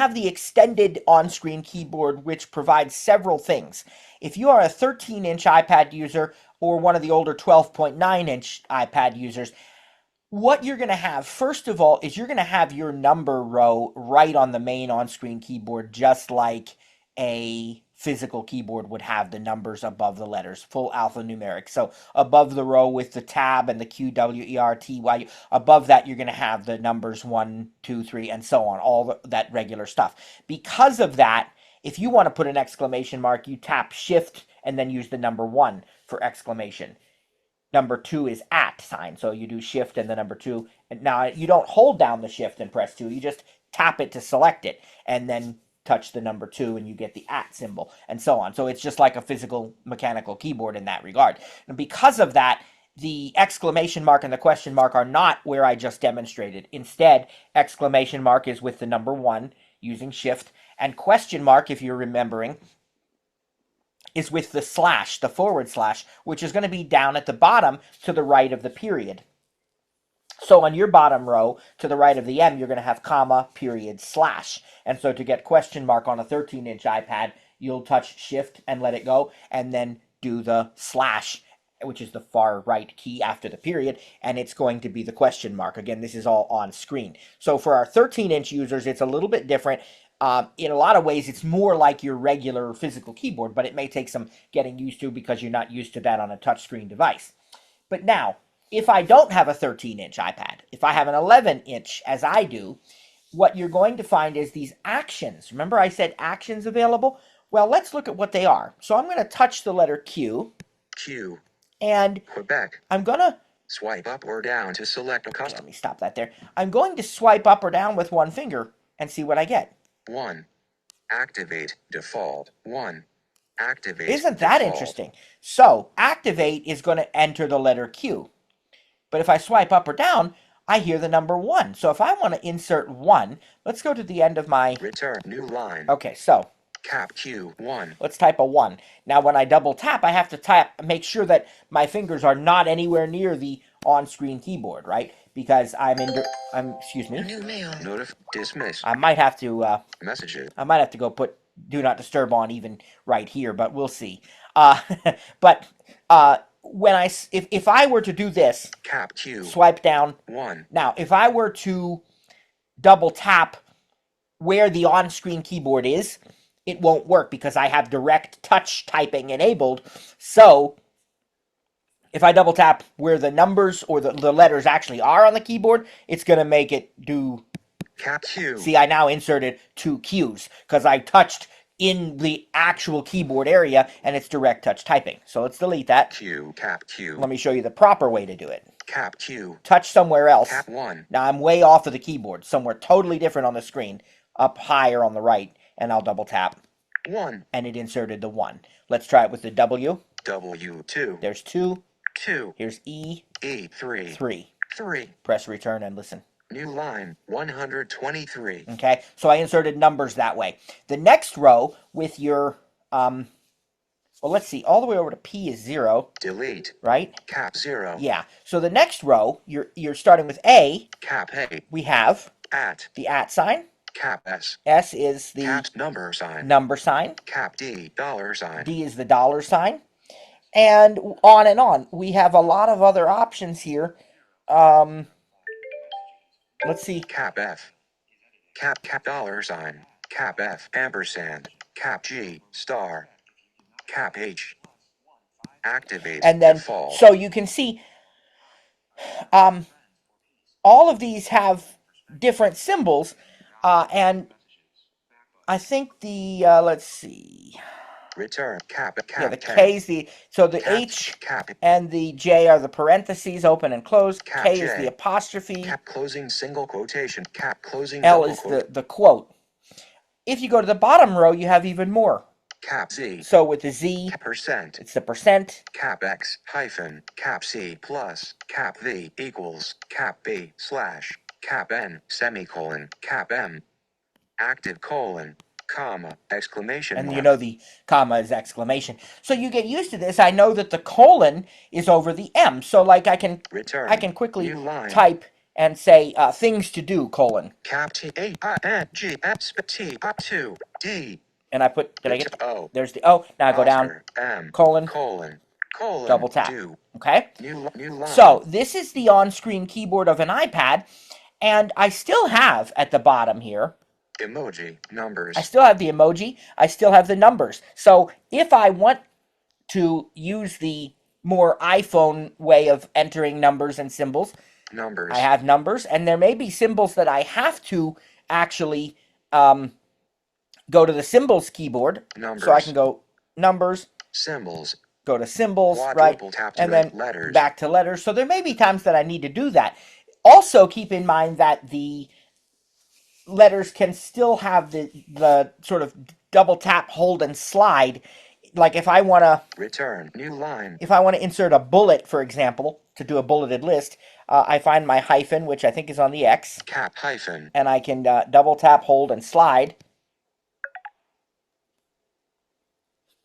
extended on-screen keyboard, which provides several things. If you are a 13-inch iPad user or one of the older 12.9-inch iPad users, what you're going to have, first of all, is you're going to have your number row right on the main on-screen keyboard, just like a physical keyboard would have the numbers above the letters, full alphanumeric. So above the row with the tab and the Q, W, E, R, T, Y, above that you're going to have the numbers 1, 2, 3, and so on, all that regular stuff. Because of that, if you want to put an exclamation mark, you tap Shift and then use the number 1 for exclamation. Number 2 is @ sign, so you do Shift and the number 2. And now you don't hold down the Shift and press 2, you just tap it to select it, and then touch the number 2 and you get the @ symbol, and so on. So it's just like a physical mechanical keyboard in that regard. And because of that, the exclamation mark and the question mark are not where I just demonstrated. Instead, exclamation mark is with the number 1 using Shift, and question mark, if you're remembering, is with the slash, the /, which is going to be down at the bottom to the right of the period. So on your bottom row, to the right of the M, you're going to have comma, period, slash. And so to get question mark on a 13-inch iPad, you'll touch Shift and let it go, and then do the slash, which is the far right key after the period, and it's going to be the question mark. Again, this is all on screen. So for our 13-inch users, it's a little bit different. In a lot of ways, it's more like your regular physical keyboard, but it may take some getting used to because you're not used to that on a touchscreen device. But now, if I don't have a 13-inch iPad, if I have an 11-inch, as I do, what you're going to find is these actions. Remember I said actions available? Well, let's look at what they are. So I'm going to touch the letter Q. Q. And Quebec. I'm going to swipe up or down to select a custom. Let me stop that there. I'm going to swipe up or down with one finger and see what I get. 1. Activate default. 1. Activate. Isn't that default. Interesting? So activate is going to enter the letter Q. But if I swipe up or down, I hear the number 1. So if I want to insert 1, let's go to the end of my... Return new line. Okay, so... Cap Q 1. Let's type a 1. Now when I double tap, I have to make sure that my fingers are not anywhere near the on-screen keyboard, right? Because excuse me. New mail. Dismiss. I might have to... Messages. I might have to go put Do Not Disturb on even right here, but we'll see. But if I were to do this, Cap Q. swipe down. 1. Now, if I were to double tap where the on-screen keyboard is, it won't work because I have direct touch typing enabled. So if I double tap where the numbers or the letters actually are on the keyboard, it's going to make it do... Cap Q. See, I now inserted 2 Qs because I touched in the actual keyboard area and it's direct touch typing. So let's delete that. Q. Cap Q. Let me show you the proper way to do it. Cap Q. Touch somewhere else. Cap 1. Now I'm way off of the keyboard, somewhere totally different on the screen, up higher on the right, and I'll double tap. 1. And it inserted the 1. Let's try it with the W. W. 2. There's 2. 2. Here's E. E. 3. 3. 3. Press return and listen. New line 123. Okay, so I inserted numbers that way. The next row with your, well, let's see, all the way over to P is 0. Delete. Right? Cap 0. Yeah. So the next row, you're starting with A. Cap A. We have At. the at sign. Cap S. S is the Cap number sign. number sign. Cap D. Dollar sign. D is the dollar sign. And on and on. We have a lot of other options here. Let's see. Cap F. Cap dollar sign. Cap F. Ampersand. Cap G. Star. Cap H. Activate. And then, default. so you can see, all of these have different symbols, and I think the, let's see. Return. Cap. Yeah, the K is the, so the Cap, H cap, and the J are the parentheses, open and close. Cap K J. is the apostrophe. Cap closing single quotation. Cap closing L double is quote. the quote. If you go to the bottom row, you have even more. Cap Z. So with the Z, Cap percent. it's the percent. Cap X hyphen. Cap C plus. Cap V equals. Cap B slash. Cap N semicolon. Cap M. Active colon. Comma. Exclamation And mark. you know the comma is exclamation. So you get used to this. I know that the colon is over the M. So like I can Return. quickly New line. type and say things to do, colon. Cap T A I N G S T up 2 D. And I put, did I get, O. there's the O. Now I go down, Oscar, M. colon, Colon. double tap. Do. Okay? New line. So this is the on-screen keyboard of an iPad. And I still have at the bottom here, Emoji. Numbers. I still have the emoji. I still have the numbers. So if I want to use the more iPhone way of entering numbers and symbols, Numbers. I have numbers. And there may be symbols that I have to actually go to the symbols keyboard. Numbers. So I can go numbers, Symbols. go to symbols, right? Quadruple tap to And then letters. back to letters. So there may be times that I need to do that. Also keep in mind that the letters can still have the sort of double tap, hold, and slide. Like if I want to Return. New line. insert a bullet, for example, to do a bulleted list, I find my hyphen, which I think is on the X, Cap hyphen. and I can double tap, hold, and slide.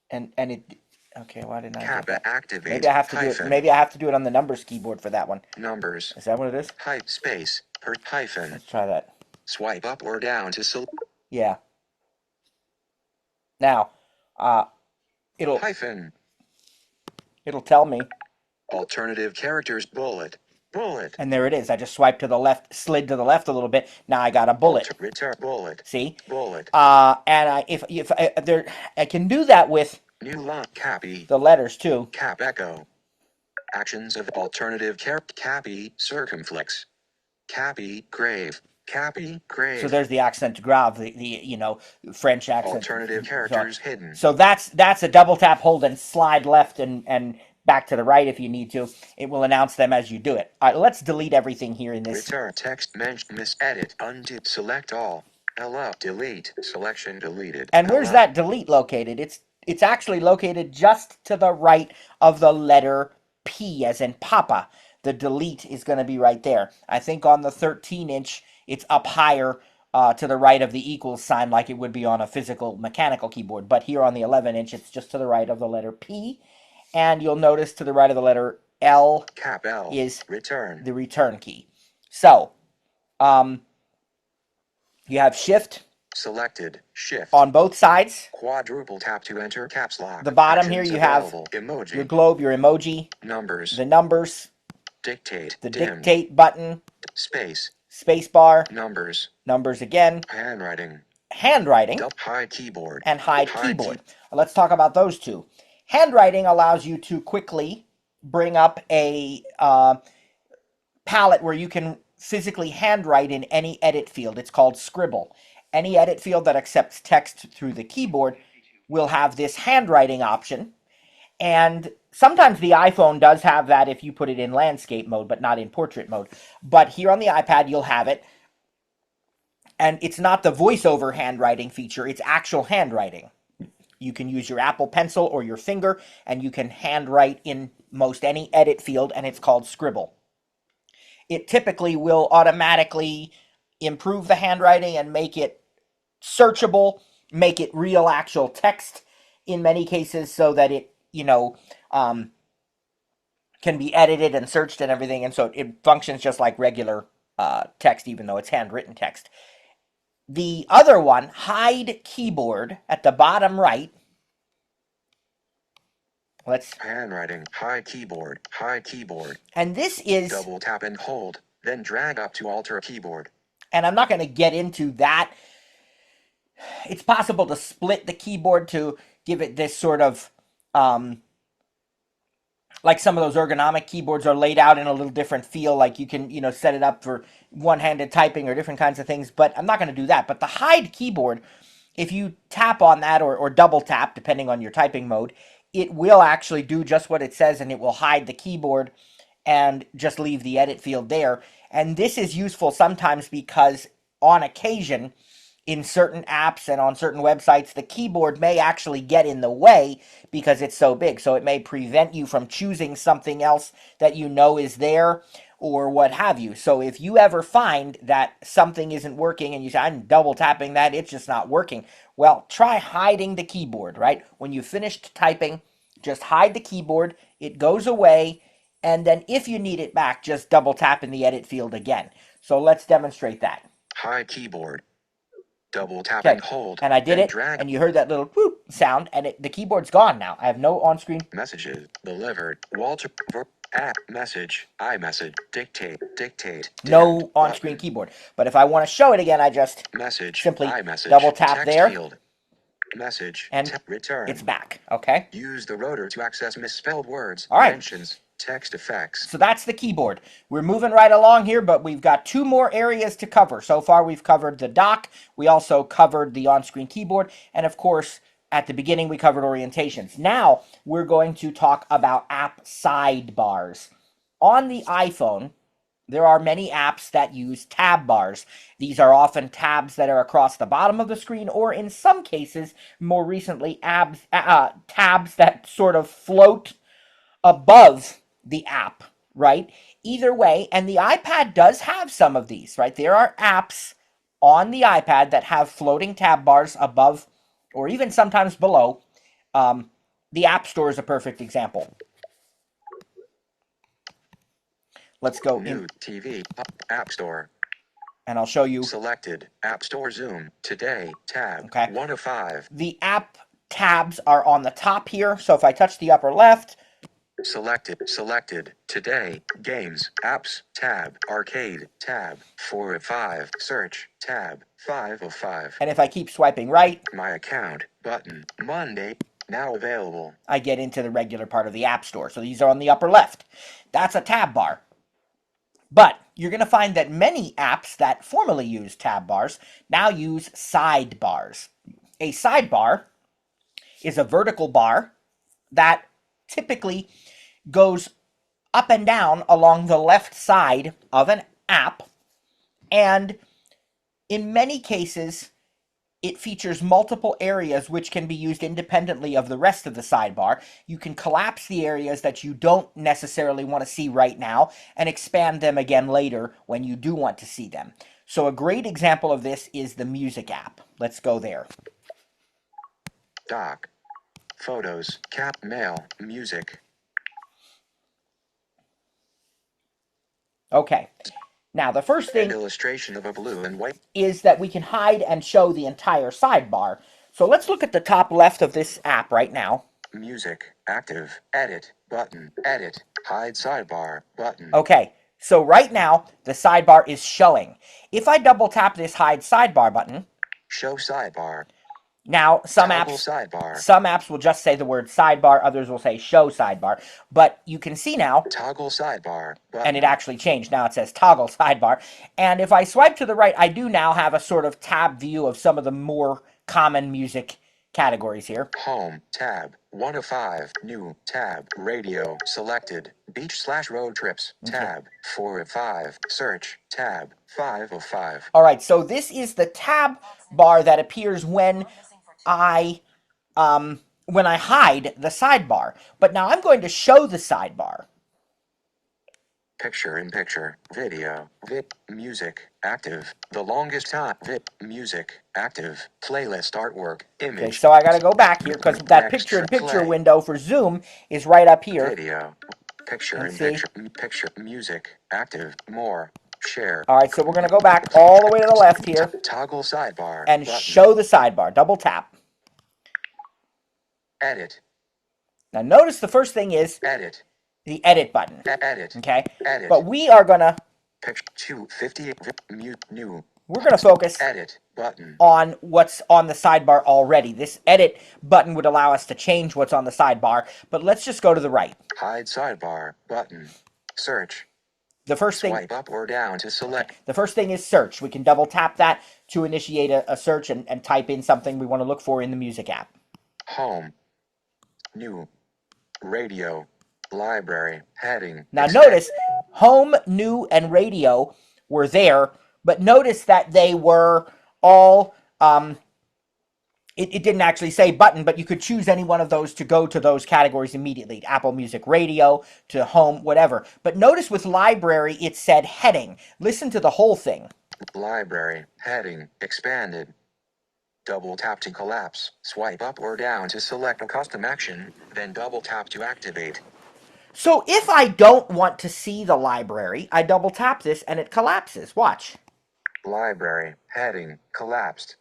And it, okay, why didn't I do Cap that? activate. Maybe I have to do it. hyphen. Maybe I have to do it on the numbers keyboard for that one. Numbers. Is that what it is? Hype space. Per hyphen. Let's try that. Swipe up or down to select. Yeah. Now, it'll Hyphen. tell me, Alternative characters bullet. Bullet. and there it is. I just swiped to the left, slid to the left a little bit. Now I got a bullet. Return bullet. See? Bullet. And I can do that with New line. Cappy. the letters too. Cap echo. Actions of alternative Cappy circumflex. Cappy grave. Cappy grave. So there's the accent grave, the French accent. Alternative characters hidden. So that's a double tap, hold, and slide left and back to the right if you need to. It will announce them as you do it. All right, let's delete everything here in this. Return text mention miss edit undo select all. LO delete selection deleted. And where's that delete located? It's actually located just to the right of the letter P, as in Papa. The delete is going to be right there. I think on the 13-inch, it's up higher to the right of the equals sign like it would be on a physical mechanical keyboard. But here on the 11-inch, it's just to the right of the letter P. And you'll notice to the right of the letter L Cap L is return. the return key. So, you have Shift, Selected. Shift. On both sides. Quadruple tap to enter caps lock. The bottom Actions here you have available. Emoji. your globe, your emoji, Numbers. the numbers, Dictate. the Dim. dictate button, Space. space bar, Numbers. numbers again, Handwriting. handwriting, Hide keyboard. and hide keyboard. Let's talk about those two. Handwriting allows you to quickly bring up a palette where you can physically handwrite in any edit field. It's called Scribble. Any edit field that accepts text through the keyboard will have this handwriting option. And sometimes the iPhone does have that if you put it in landscape mode, but not in portrait mode. But here on the iPad, you'll have it. And it's not the voiceover handwriting feature, it's actual handwriting. You can use your Apple Pencil or your finger, and you can handwrite in most any edit field, and it's called Scribble. It typically will automatically improve the handwriting and make it searchable, make it real actual text in many cases so that it, can be edited and searched and everything. And so it functions just like regular text, even though it's handwritten text. The other one, hide keyboard, at the bottom right. Handwriting. Hide keyboard. Hide keyboard. And this is... Double tap and hold, then drag up to alter keyboard. And I'm not going to get into that. It's possible to split the keyboard to give it this sort of... like some of those ergonomic keyboards are laid out in a little different feel, like you can, set it up for one-handed typing or different kinds of things, but I'm not going to do that. But the hide keyboard, if you tap on that or double tap, depending on your typing mode, it will actually do just what it says, and it will hide the keyboard and just leave the edit field there. And this is useful sometimes because on occasion, in certain apps and on certain websites, the keyboard may actually get in the way because it's so big. So it may prevent you from choosing something else that you know is there or what have you. So if you ever find that something isn't working and you say, I'm double tapping that, it's just not working. Well, try hiding the keyboard, right? When you finished typing, just hide the keyboard. It goes away. And then if you need it back, just double tap in the edit field again. So let's demonstrate that. Hide keyboard. Double tap and hold. And I did it, drag. and you heard that little whoop sound, and the keyboard's gone now. I have no on-screen. Messages delivered. Walter app message. iMessage. Dictate. No on-screen keyboard. But if I want to show it again, I just simply double tap there. Field. Message. And return. It's back. Okay. Use the rotor to access misspelled words. All right. Mentions. Text effects. So that's the keyboard. We're moving right along here, but we've got two more areas to cover. So far, we've covered the dock. We also covered the on-screen keyboard. And of course, at the beginning, we covered orientations. Now, we're going to talk about app sidebars. On the iPhone, there are many apps that use tab bars. These are often tabs that are across the bottom of the screen, or in some cases, more recently, tabs that sort of float above the app, right? Either way, and the iPad does have some of these, right? There are apps on the iPad that have floating tab bars above or even sometimes below. The App Store is a perfect example. Let's go New TV App Store. And I'll show you. Selected App Store Zoom today tab. Okay. 1 of 5. The app tabs are on the top here. So if I touch the upper left. Selected today games apps tab arcade tab 4 of 5 search tab 5 of 5. And if I keep swiping right, my account button Monday now available. I get into the regular part of the App Store. So these are on the upper left. That's a tab bar. But you're going to find that many apps that formerly used tab bars now use sidebars. A sidebar is a vertical bar that typically goes up and down along the left side of an app, and in many cases it features multiple areas which can be used independently of the rest of the sidebar. You can collapse the areas that you don't necessarily want to see right now and expand them again later when you do want to see them. So a great example of this is the music app. Let's go there. Dock, photos, cap, mail, music. Okay. Now, the first An thing illustration of a blue and white is that we can hide and show the entire sidebar. So let's look at the top left of this app right now. music, active, edit, button, edit, hide sidebar, button. Okay, so right now, the sidebar is showing. If I double tap this hide sidebar button, Show sidebar, now toggle sidebar, some apps will just say the word sidebar, others will say show sidebar. But you can see now, toggle sidebar, button. and it actually changed. Now it says toggle sidebar. And if I swipe to the right, I do now have a sort of tab view of some of the more common music categories here. Home, tab, 1 of 5, new, tab, radio, selected, beach/road trips, tab, 4 of 5, search, tab, 5 of 5. All right, so this is the tab bar that appears when I hide the sidebar. But now I'm going to show the sidebar. Picture in picture, video, music, active, the longest time, music, active, playlist artwork, image. Okay, so I got to go back here because that picture in picture play. window for Zoom is right up here. Video, picture in see? picture, music, active, more, share. All right, so we're going to go back all the way to the left here Toggle sidebar. and button. show the sidebar. Double tap. Edit, Now notice the first thing is edit, the edit button. edit, Okay? edit. But we are going to Picture 250, new, we're going to focus edit, button. on what's on the sidebar already. This edit button would allow us to change what's on the sidebar, but let's just go to the right. Hide sidebar, button. Search, The first thing swipe up or down to select. The first thing is search. We can double tap that to initiate a search and type in something we want to look for in the music app. Home, new, radio, library, heading. Now notice, home, new, and radio were there, but notice that they were all, it didn't actually say button, but you could choose any one of those to go to those categories immediately. Apple Music Radio, to home, whatever. But notice with library, it said heading. Listen to the whole thing. Library, heading, expanded. Double tap to collapse. Swipe up or down to select a custom action, then double tap to activate. So if I don't want to see the library, I double tap this and it collapses. Watch. Library, heading, collapsed.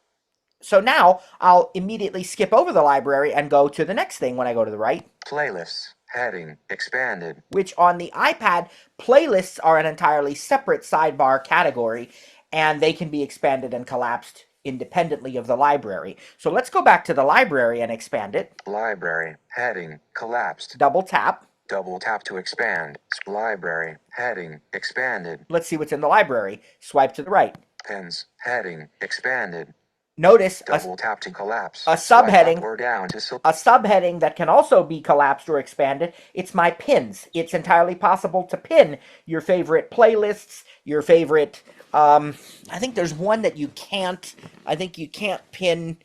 So now I'll immediately skip over the library and go to the next thing when I go to the right, Playlists, heading, expanded. which on the iPad, playlists are an entirely separate sidebar category, and they can be expanded and collapsed independently of the library. So let's go back to the library and expand it. Library, heading, collapsed. Double tap. Double tap to expand. Library, heading, expanded. Let's see what's in the library. Swipe to the right. Pins, heading, expanded. Notice Double tap to collapse. a Swipe subheading up or down to a subheading that can also be collapsed or expanded. It's my pins. It's entirely possible to pin your favorite playlists, your favorite, I think there's one that you can't, I think you can't pin,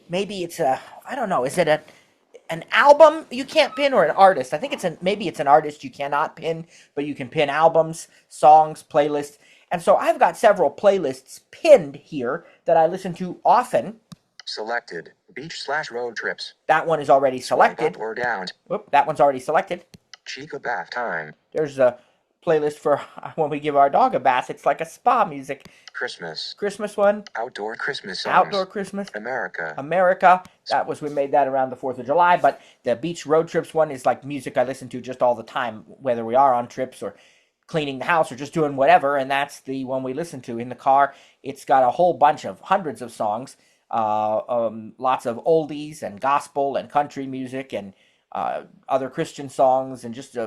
maybe it's a, I don't know, is it an album you can't pin or an artist? I think maybe it's an artist you cannot pin, but you can pin albums, songs, playlists. And so I've got several playlists pinned here that I listen to often. selected. Beach/road trips. That one is already Swipe selected. up or down. Whoop, that one's already selected. Chica bath time. There's a playlist for when we give our dog a bath. It's like a spa music. Christmas. Christmas one. Outdoor Christmas songs. Outdoor Christmas. America. America. We made that around the 4th of July. But the beach road trips one is like music I listen to just all the time, whether we are on trips or cleaning the house or just doing whatever. And that's the one we listen to in the car. It's got a whole bunch of hundreds of songs. Lots of oldies and gospel and country music and other Christian songs and just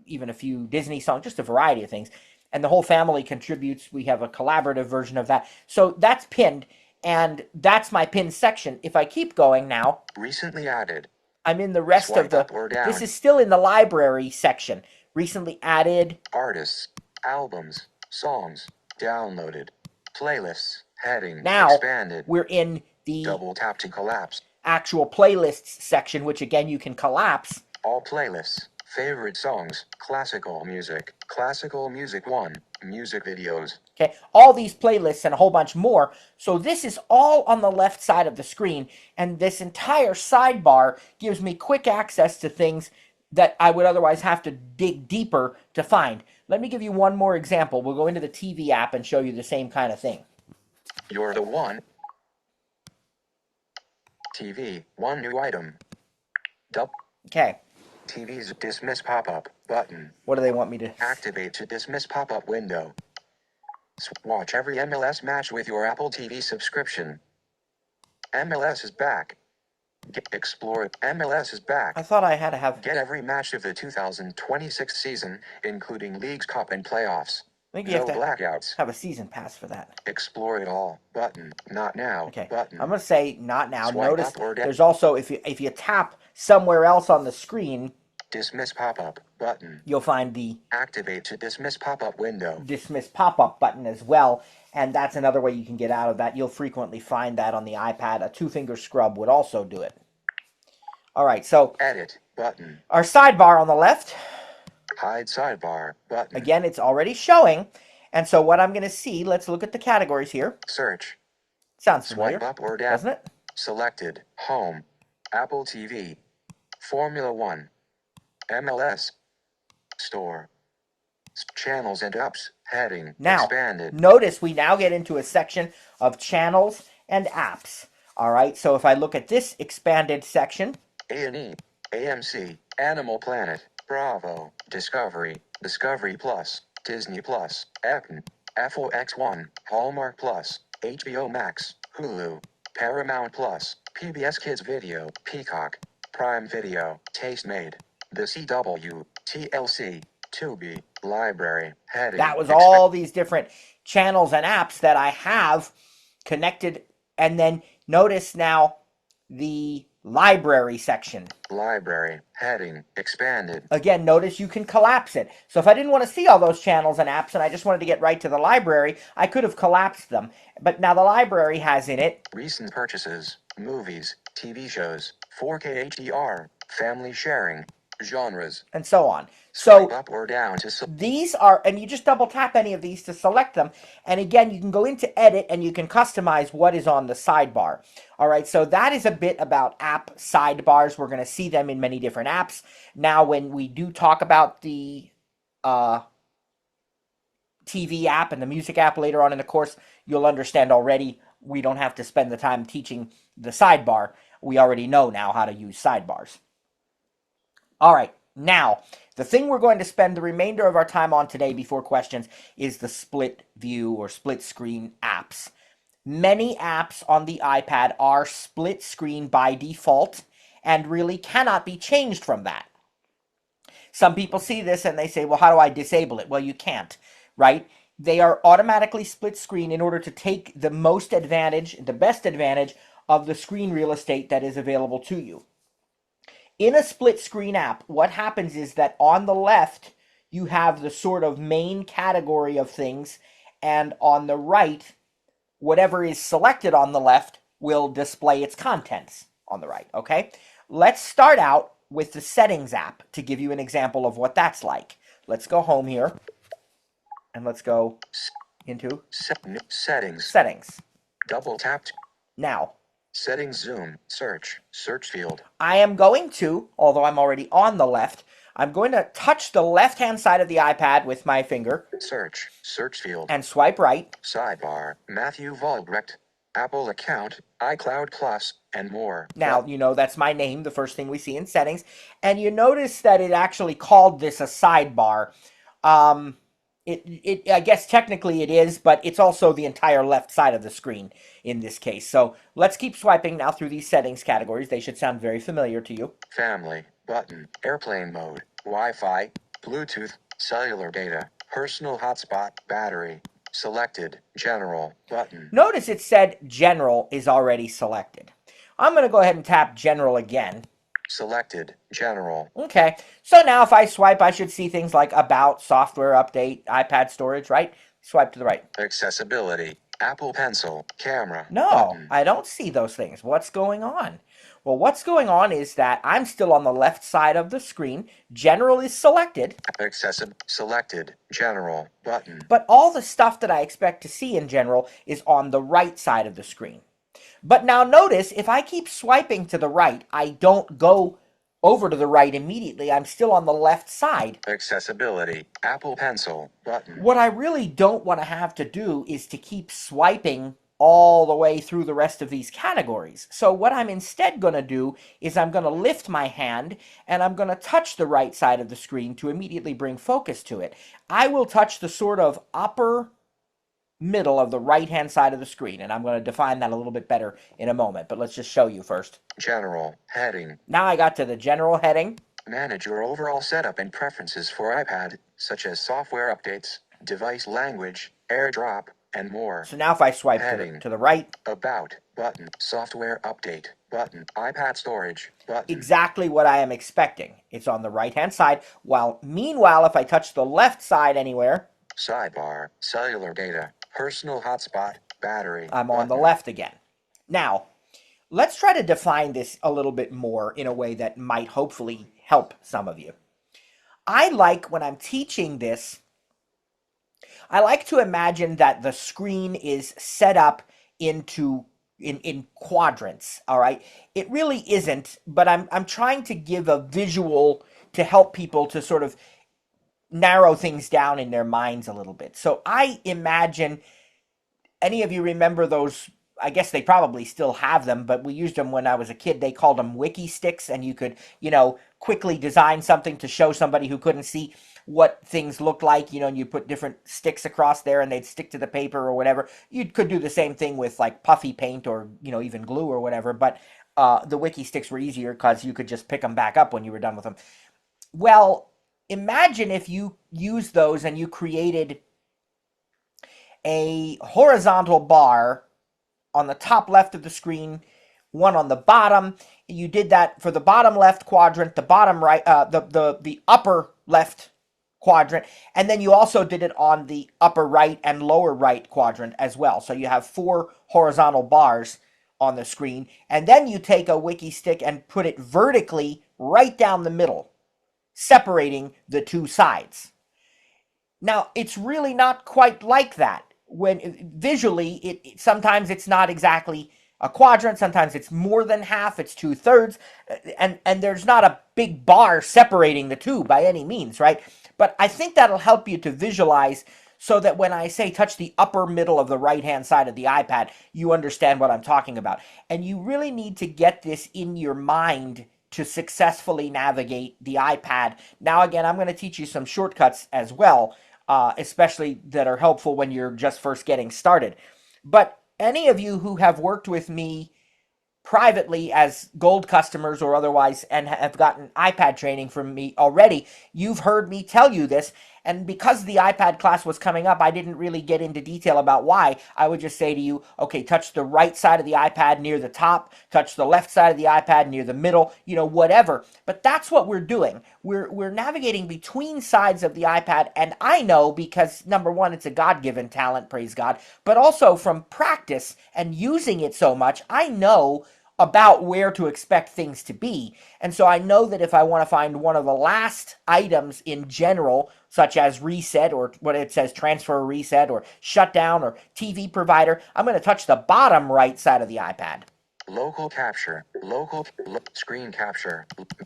even a few Disney songs, just a variety of things. And the whole family contributes. We have a collaborative version of that. So that's pinned, and that's my pinned section. If I keep going now, Recently added. I'm in the rest Swipe of the... up or down. This is still in the library section. Recently added... Artists. Albums. Songs. Downloaded. Playlists. Heading. Now, expanded. we're in the Double tap to collapse. actual playlists section, which again you can collapse. All playlists. Favorite songs. Classical music. Classical music 1. Music videos. Okay, all these playlists and a whole bunch more. So this is all on the left side of the screen, and this entire sidebar gives me quick access to things that I would otherwise have to dig deeper to find. Let me give you one more example. We'll go into the TV app and show you the same kind of thing. You're the one. TV, one new item. Okay. TV's dismiss pop-up button. What do they want me to... Activate to dismiss pop-up window. Watch every MLS match with your Apple TV subscription. MLS is back. Explore MLS is back. I thought I had to have... Get every match of the 2026 season, including Leagues Cup and playoffs. I think you have No to blackouts. have a season pass for that. Explore it all. Button. Not now. Okay. Button. I'm going to say not now. Swipe Notice up or down. there's also, if you tap somewhere else on the screen, Dismiss pop-up button. you'll find the Activate to dismiss pop-up window. dismiss pop-up button as well. And that's another way you can get out of that. You'll frequently find that on the iPad. A two-finger scrub would also do it. All right, so Edit button. our sidebar on the left, Hide sidebar button. again, it's already showing. And so what I'm going to see, let's look at the categories here. Search. Sounds familiar, Swipe up or down. doesn't it? Selected. Home. Apple TV. Formula One. MLS. Store. Channels and apps. Heading. Now, Expanded. notice we now get into a section of channels and apps. All right, so if I look at this expanded section, A&E. AMC. Animal Planet. Bravo. Discovery. Discovery Plus. Disney Plus. Ekn. FOX1. Hallmark Plus. HBO Max. Hulu. Paramount Plus. PBS Kids Video. Peacock. Prime Video. Tastemade. The CW. TLC. Tubi. Library. Heading. that was all these different channels and apps that I have connected. And then notice now the library section. Library. Heading. Expanded. Again, notice you can collapse it. So if I didn't want to see all those channels and apps and I just wanted to get right to the library, I could have collapsed them. But now the library has in it Recent purchases. Movies. TV shows. 4K HDR. Family sharing. Genres. and so on. So Swipe up or down to these are, and you just double tap any of these to select them. And again, you can go into edit and you can customize what is on the sidebar. All right, so that is a bit about app sidebars. We're going to see them in many different apps. Now, when we do talk about the TV app and the music app later on in the course, you'll understand already we don't have to spend the time teaching the sidebar. We already know now how to use sidebars. All right, now, the thing we're going to spend the remainder of our time on today before questions is the split view or split screen apps. Many apps on the iPad are split screen by default and really cannot be changed from that. Some people see this and they say, well, how do I disable it? Well, you can't, right? They are automatically split screen in order to take the most advantage, the best advantage of the screen real estate that is available to you. In a split screen app, what happens is that on the left, you have the sort of main category of things, and on the right, whatever is selected on the left will display its contents on the right, okay? Let's start out with the settings app to give you an example of what that's like. Let's go home here, and let's go into settings. settings. Double tapped. Now, Settings zoom. Search. Search field. I am going to, although I'm already on the left, I'm going to touch the left-hand side of the iPad with my finger Search. Search field. and swipe right. Sidebar. Matthew Volbrecht. Apple account. iCloud Plus. And more. Now, you know that's my name, the first thing we see in settings. And you notice that it actually called this a sidebar. I guess technically it is, but it's also the entire left side of the screen in this case. So let's keep swiping now through these settings categories. They should sound very familiar to you. Family. Button. Airplane mode. Wi-Fi. Bluetooth. Cellular data. Personal hotspot. Battery. Selected. General. Button. Notice it said General is already selected. I'm going to go ahead and tap General again. Selected. General. Okay, so now if I swipe, I should see things like About, Software Update, iPad Storage, right? Swipe to the right. Accessibility. Apple Pencil. Camera. No, Button. I don't see those things. What's going on? Well, what's going on is that I'm still on the left side of the screen. General is selected. Selected. General. Button. But all the stuff that I expect to see in General is on the right side of the screen. But now notice, if I keep swiping to the right, I don't go over to the right immediately, I'm still on the left side. Accessibility. Apple Pencil button. What I really don't want to have to do is to keep swiping all the way through the rest of these categories. So what I'm instead going to do is I'm going to lift my hand and I'm going to touch the right side of the screen to immediately bring focus to it. I will touch the sort of upper middle of the right-hand side of the screen, and I'm going to define that a little bit better in a moment, but let's just show you first. General heading. Now I got to the general heading. Manage your overall setup and preferences for iPad, such as software updates, device language, AirDrop, and more. So now if I swipe to the right. About button. Software update button. iPad storage button. Exactly what I am expecting. It's on the right-hand side. Meanwhile, if I touch the left side anywhere. Sidebar. Cellular data. Personal hotspot. Battery. I'm on the left again. Now, let's try to define this a little bit more in a way that might hopefully help some of you. I like, when I'm teaching this, I like to imagine that the screen is set up in quadrants, all right? It really isn't, but I'm trying to give a visual to help people to sort of narrow things down in their minds a little bit. So I imagine, any of you remember those, I guess they probably still have them, but we used them when I was a kid. They called them wiki sticks, and you could, quickly design something to show somebody who couldn't see what things looked like, and you put different sticks across there and they'd stick to the paper or whatever. You could do the same thing with like puffy paint or, even glue or whatever, but the wiki sticks were easier because you could just pick them back up when you were done with them. Well, imagine if you used those and you created a horizontal bar on the top left of the screen, one on the bottom. You did that for the bottom left quadrant, the bottom right, the upper left quadrant, and then you also did it on the upper right and lower right quadrant as well. So you have 4 horizontal bars on the screen, and then you take a wiki stick and put it vertically right down the middle, separating the 2 sides. Now, it's really not quite like that. When visually, sometimes it's not exactly a quadrant, sometimes it's more than half, it's 2/3, and there's not a big bar separating the two by any means, right? But I think that'll help you to visualize, so that when I say touch the upper middle of the right-hand side of the iPad, you understand what I'm talking about. And you really need to get this in your mind to successfully navigate the iPad. Now, again, I'm going to teach you some shortcuts as well, especially that are helpful when you're just first getting started. But any of you who have worked with me privately as gold customers or otherwise and have gotten iPad training from me already, you've heard me tell you this. And because the iPad class was coming up, I didn't really get into detail about why. I would just say to you, okay, touch the right side of the iPad near the top, touch the left side of the iPad near the middle, whatever. But that's what we're doing. We're navigating between sides of the iPad, and I know because, number one, it's a God-given talent, praise God, but also from practice and using it so much, I know about where to expect things to be. And so I know that if I want to find one of the last items in general, such as reset, or what it says, transfer or reset, or shutdown, or TV provider, I'm going to touch the bottom right side of the iPad. Local capture, screen capture,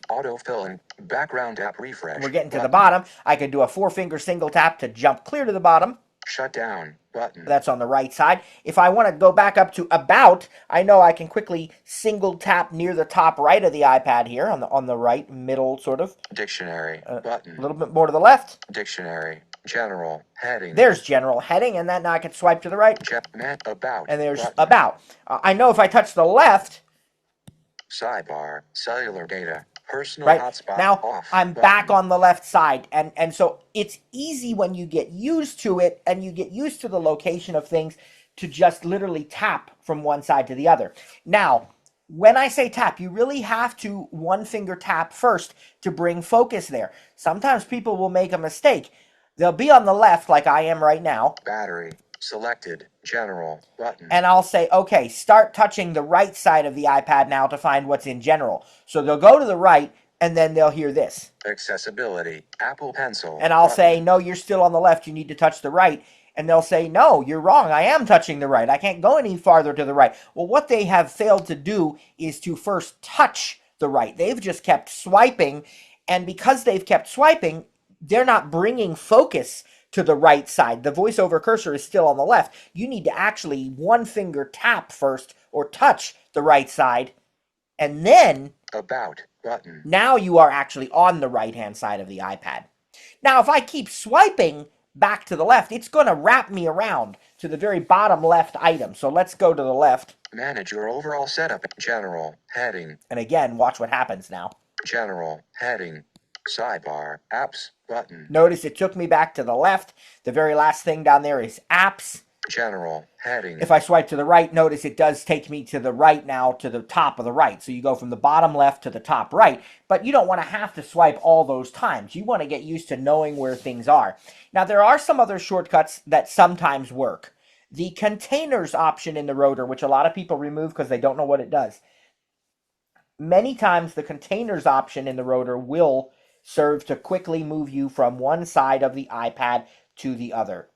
autofill, and background app refresh. We're getting to the bottom. I could do a 4-finger single tap to jump clear to the bottom. Shutdown button. That's on the right side. If I want to go back up to about, I know I can quickly single tap near the top right of the iPad here, on the right middle sort of. Dictionary button. A little bit more to the left. Dictionary. General heading. There's general heading, and then now I can swipe to the right. About. And there's button. about. I know if I touch the left. Sidebar. Cellular data. Personal right hotspot now off. I'm button. back on the left side, and so it's easy when you get used to it and you get used to the location of things to just literally tap from one side to the other. Now, when I say tap, you really have to 1-finger tap first to bring focus there. Sometimes people will make a mistake. They'll be on the left like I am right now. Battery selected. General button. And I'll say, okay, start touching the right side of the iPad now to find what's in general. So they'll go to the right, and then they'll hear this. Accessibility. Apple Pencil. And I'll button. say, no, you're still on the left. You need to touch the right. And they'll say, no, you're wrong. I am touching the right. I can't go any farther to the right. Well, what they have failed to do is to first touch the right. They've just kept swiping, and because they've kept swiping, they're not bringing focus to the right side. The voiceover cursor is still on the left. You need to actually one finger tap first or touch the right side, and then About button. now you are actually on the right-hand side of the iPad. Now, if I keep swiping back to the left, it's going to wrap me around to the very bottom left item. So let's go to the left. Manage your overall setup. General heading. And again, watch what happens now. General heading. Sidebar. Apps button. Notice it took me back to the left. The very last thing down there is apps. General heading. If I swipe to the right, notice it does take me to the right now, to the top of the right. So you go from the bottom left to the top right, but you don't want to have to swipe all those times. You want to get used to knowing where things are. Now, there are some other shortcuts that sometimes work. The containers option in the rotor, which a lot of people remove because they don't know what it does. Many times the containers option in the rotor will serve to quickly move you from one side of the iPad to the other.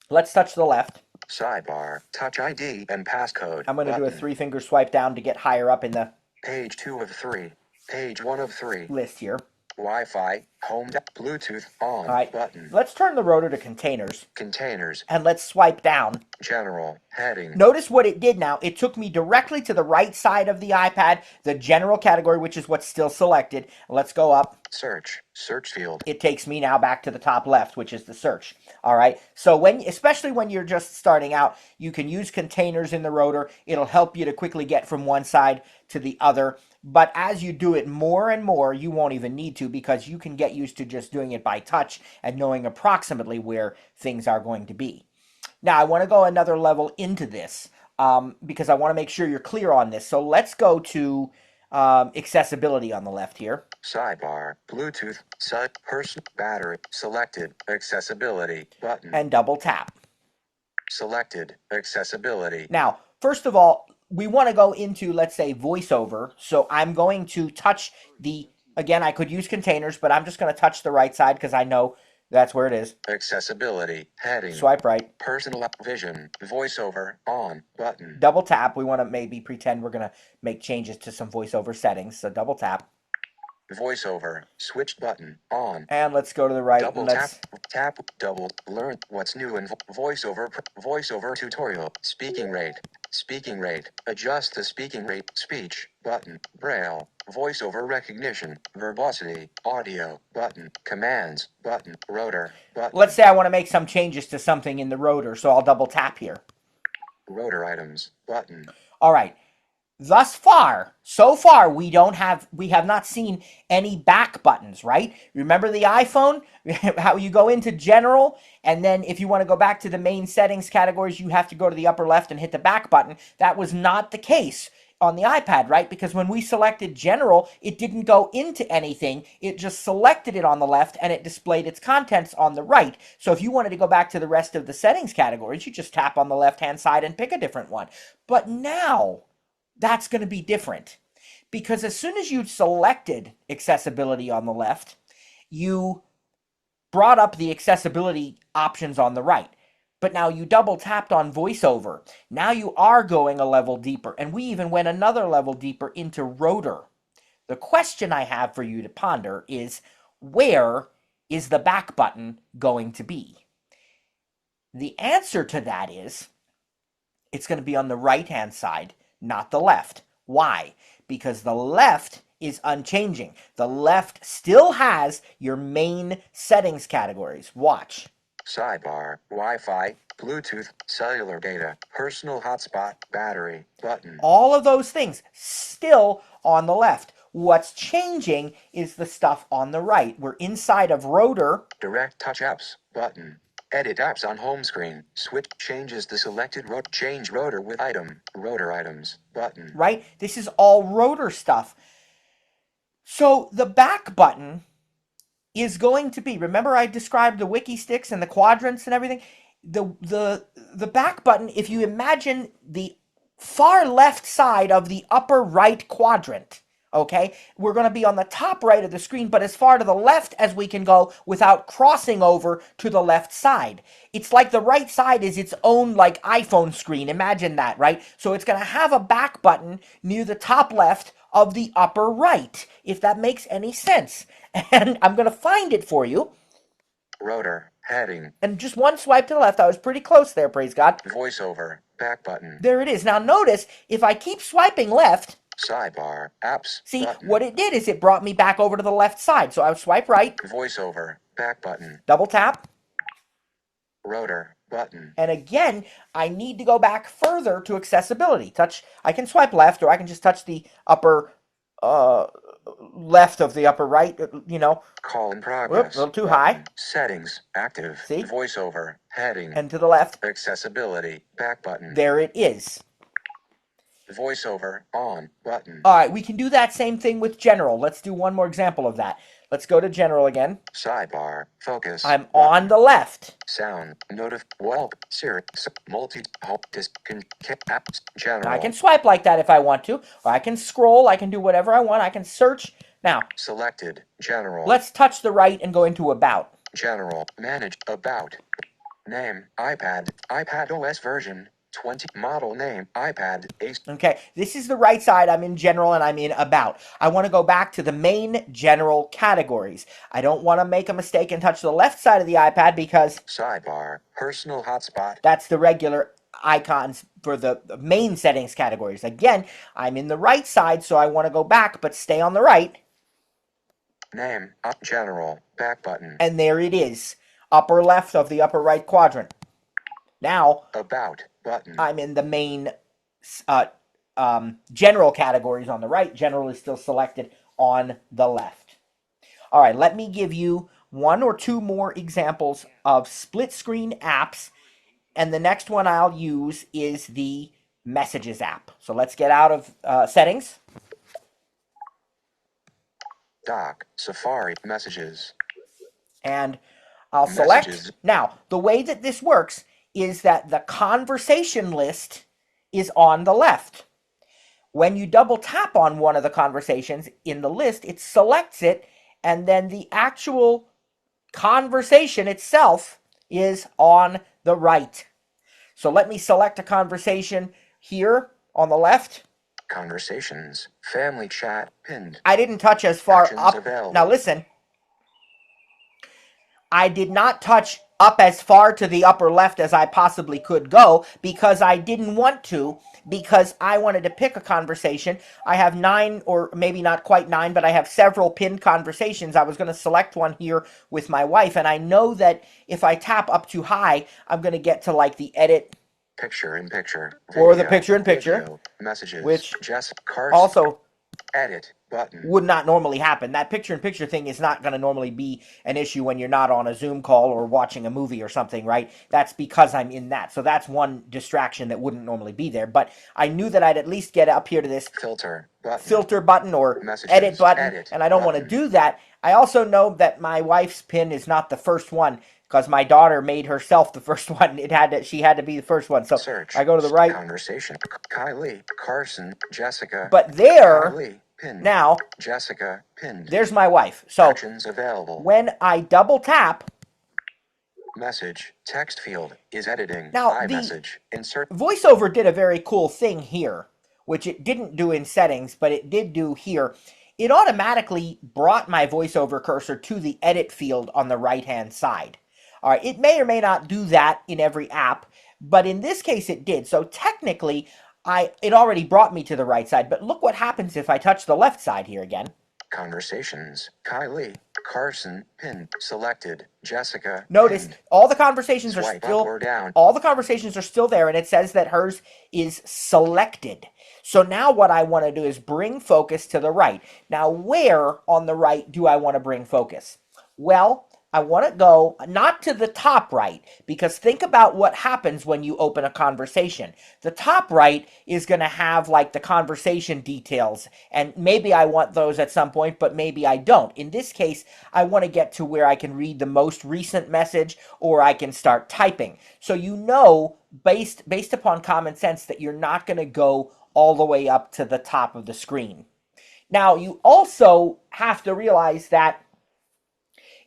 Let's touch the left. Sidebar. Touch ID and passcode. I'm going to do a button. 3-finger swipe down to get higher up in the Page 2 of 3. Page 1 of 3. list here. Wi-Fi. Home. Bluetooth on. All right. Button. Let's turn the rotor to containers Containers. and let's swipe down. General heading. Notice what it did now. It took me directly to the right side of the iPad, the general category, which is what's still selected. Let's go up. Search. Search field. It takes me now back to the top left, which is the search. All right. So especially when you're just starting out, you can use containers in the rotor. It'll help you to quickly get from one side to the other. But as you do it more and more, you won't even need to, because you can get used to just doing it by touch and knowing approximately where things are going to be. Now, I want to go another level into this because I want to make sure you're clear on this. So let's go to accessibility on the left here. Sidebar. Bluetooth. Person. Battery. Selected. Accessibility. Button. And double tap. Selected. Accessibility. Now, first of all, we want to go into, let's say, voiceover. So I'm going to touch again, I could use containers, but I'm just going to touch the right side because I know that's where it is. Accessibility. Heading. Swipe right. Personal vision. Voiceover. On. Button. Double tap. We want to maybe pretend we're going to make changes to some voiceover settings. So double tap. Voiceover. Switch button. On. And let's go to the right. Double And let's tap. Double. Learn what's new in voiceover. Voiceover tutorial. Speaking rate. Speaking rate. Adjust the speaking rate. Speech. Button. Braille. Voiceover recognition. Verbosity. Audio. Button. Commands. Button. Rotor. Button. let's say I want to make some changes to something in the rotor. So I'll double tap here. Rotor items. Button. All right. So far, we have not seen any back buttons, right? Remember the iPhone? How you go into general, and then if you want to go back to the main settings categories, you have to go to the upper left and hit the back button. That was not the case on the iPad, right? Because when we selected general, it didn't go into anything. It just selected it on the left and it displayed its contents on the right. So if you wanted to go back to the rest of the settings categories, you just tap on the left-hand side and pick a different one. But now that's going to be different, because as soon as you selected accessibility on the left, you brought up the accessibility options on the right. But now you double tapped on voiceover. Now you are going a level deeper, and we even went another level deeper into rotor. The question I have for you to ponder is, where is the back button going to be? The answer to that is, it's going to be on the right-hand side, not the left. Why? Because the left is unchanging. The left still has your main settings categories. Watch. Sidebar. Wi-Fi. Bluetooth. Cellular data. Personal hotspot. Battery. Button. All of those things still on the left. What's changing is the stuff on the right. We're inside of rotor. Direct touch apps. Button. Edit apps on home screen. Switch changes the selected change rotor with item. Rotor items. Button. Right? This is all rotor stuff. So the back button is going to be, remember I described the wiki sticks and the quadrants and everything? The back button, if you imagine the far left side of the upper right quadrant, okay? We're going to be on the top right of the screen, but as far to the left as we can go without crossing over to the left side. It's like the right side is its own like iPhone screen. Imagine that, right? So it's going to have a back button near the top left of the upper right, if that makes any sense. And I'm going to find it for you. Rotor, heading. And just one swipe to the left. I was pretty close there, praise God. Voiceover, back button. There it is. Now notice, if I keep swiping left, Sidebar, apps, see, button. what it did is it brought me back over to the left side. So I would swipe right, Voiceover, back button. double tap, Rotor, button. and again, I need to go back further to accessibility. I can swipe left, or I can just touch the upper left of the upper right, Call in progress. a little too button. high. Settings, active. See? Voiceover, heading. And to the left, Accessibility, back button. there it is. Voiceover, on, button. All right, we can do that same thing with general. Let's do one more example of that. Let's go to general again. Sidebar, focus. I'm button. on the left. Sound, welp, Siri, multi, help, apps, general. Now, I can swipe like that if I want to, or I can scroll, I can do whatever I want, I can search. Now, Selected, general. let's touch the right and go into about. General, manage, about. Name, iPad OS version, 20, model name, iPad, Ace. Okay, this is the right side. I'm in general and I'm in about. I want to go back to the main general categories. I don't want to make a mistake and touch the left side of the iPad because Sidebar, personal hotspot. that's the regular icons for the main settings categories. Again, I'm in the right side, so I want to go back, but stay on the right. Name, up, general, back button. And there it is, upper left of the upper right quadrant. Now, About, button. I'm in the main general categories on the right. General is still selected on the left. All right, let me give you one or two more examples of split screen apps, and the next one I'll use is the Messages app. So let's get out of settings. Dock, Safari, messages. And I'll select. Messages. Now, the way that this works is that the conversation list is on the left. When you double tap on one of the conversations in the list, it selects it, and then the actual conversation itself is on the right. So let me select a conversation here on the left. Conversations, family chat, pinned. I didn't touch as far Actions up. available. Now listen. I did not touch up as far to the upper left as I possibly could go because I didn't want to, because I wanted to pick a conversation. I have 9, or maybe not quite 9, but I have several pinned conversations. I was going to select one here with my wife, and I know that if I tap up too high, I'm going to get to like the edit Picture in picture. or the video, picture in picture, video, messages. which Cards. also Edit button. would not normally happen. That picture-in-picture thing is not going to normally be an issue when you're not on a Zoom call or watching a movie or something, right? That's because I'm in that. So that's one distraction that wouldn't normally be there. But I knew that I'd at least get up here to this Filter button. filter button or Messages, edit button, edit and I don't want to button. do that. I also know that my wife's pin is not the first one because my daughter made herself the first one. She had to be the first one. So Search. I go to the right. Conversation. Kylie, Carson, Jessica. But there, Kylie, pinned. now, Jessica, pinned. there's my wife. So Actions available. when I double tap, Message. Text field is editing. Now, iMessage. Insert. VoiceOver did a very cool thing here, which it didn't do in settings, but it did do here. It automatically brought my VoiceOver cursor to the edit field on the right-hand side. All right, it may or may not do that in every app, but in this case it did. So technically, it already brought me to the right side, but look what happens if I touch the left side here again. Conversations. Kylie, Carson, pinned. Selected. Jessica. Notice pinned. all the conversations are Swipe still up or down. all the conversations are still there, and it says that hers is selected. So now what I want to do is bring focus to the right. Now, where on the right do I want to bring focus? Well, I want to go not to the top right, because think about what happens when you open a conversation. The top right is going to have like the conversation details, and maybe I want those at some point, but maybe I don't. In this case, I want to get to where I can read the most recent message, or I can start typing. So you know, based upon common sense, that you're not going to go all the way up to the top of the screen. Now, you also have to realize that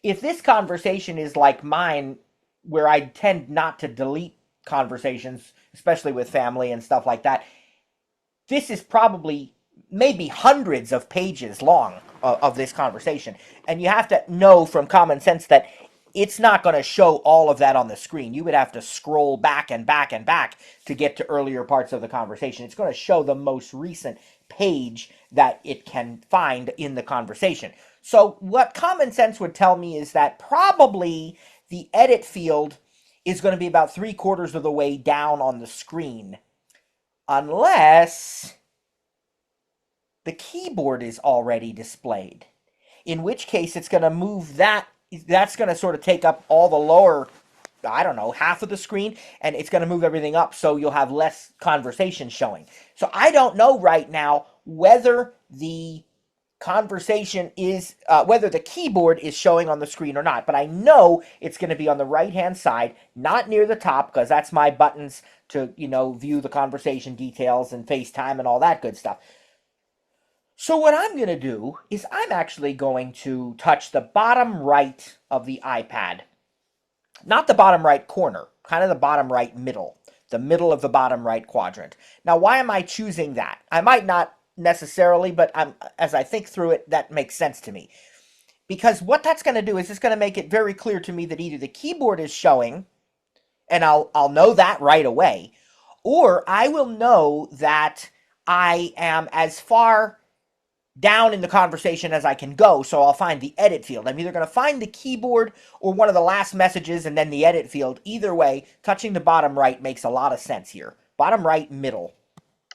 if this conversation is like mine, where I tend not to delete conversations, especially with family and stuff like that, this is probably maybe hundreds of pages long of this conversation. And you have to know from common sense that it's not going to show all of that on the screen. You would have to scroll back and back and back to get to earlier parts of the conversation. It's going to show the most recent page that it can find in the conversation. So what common sense would tell me is that probably the edit field is going to be about 3/4 of the way down on the screen, unless the keyboard is already displayed, in which case it's going to move that's going to sort of take up all the lower, I don't know, half of the screen, and it's going to move everything up so you'll have less conversation showing. So I don't know right now whether the conversation is, whether the keyboard is showing on the screen or not, but I know it's going to be on the right-hand side, not near the top, because that's my buttons to, view the conversation details and FaceTime and all that good stuff. So what I'm going to do is I'm actually going to touch the bottom right of the iPad. Not the bottom right corner, kind of the bottom right middle. The middle of the bottom right quadrant. Now, why am I choosing that? I might not necessarily, but as I think through it, that makes sense to me. Because what that's going to do is it's going to make it very clear to me that either the keyboard is showing, and I'll know that right away, or I will know that I am as far down in the conversation as I can go, so I'll find the edit field. I'm either going to find the keyboard or one of the last messages and then the edit field. Either way, touching the bottom right makes a lot of sense here. Bottom right, middle.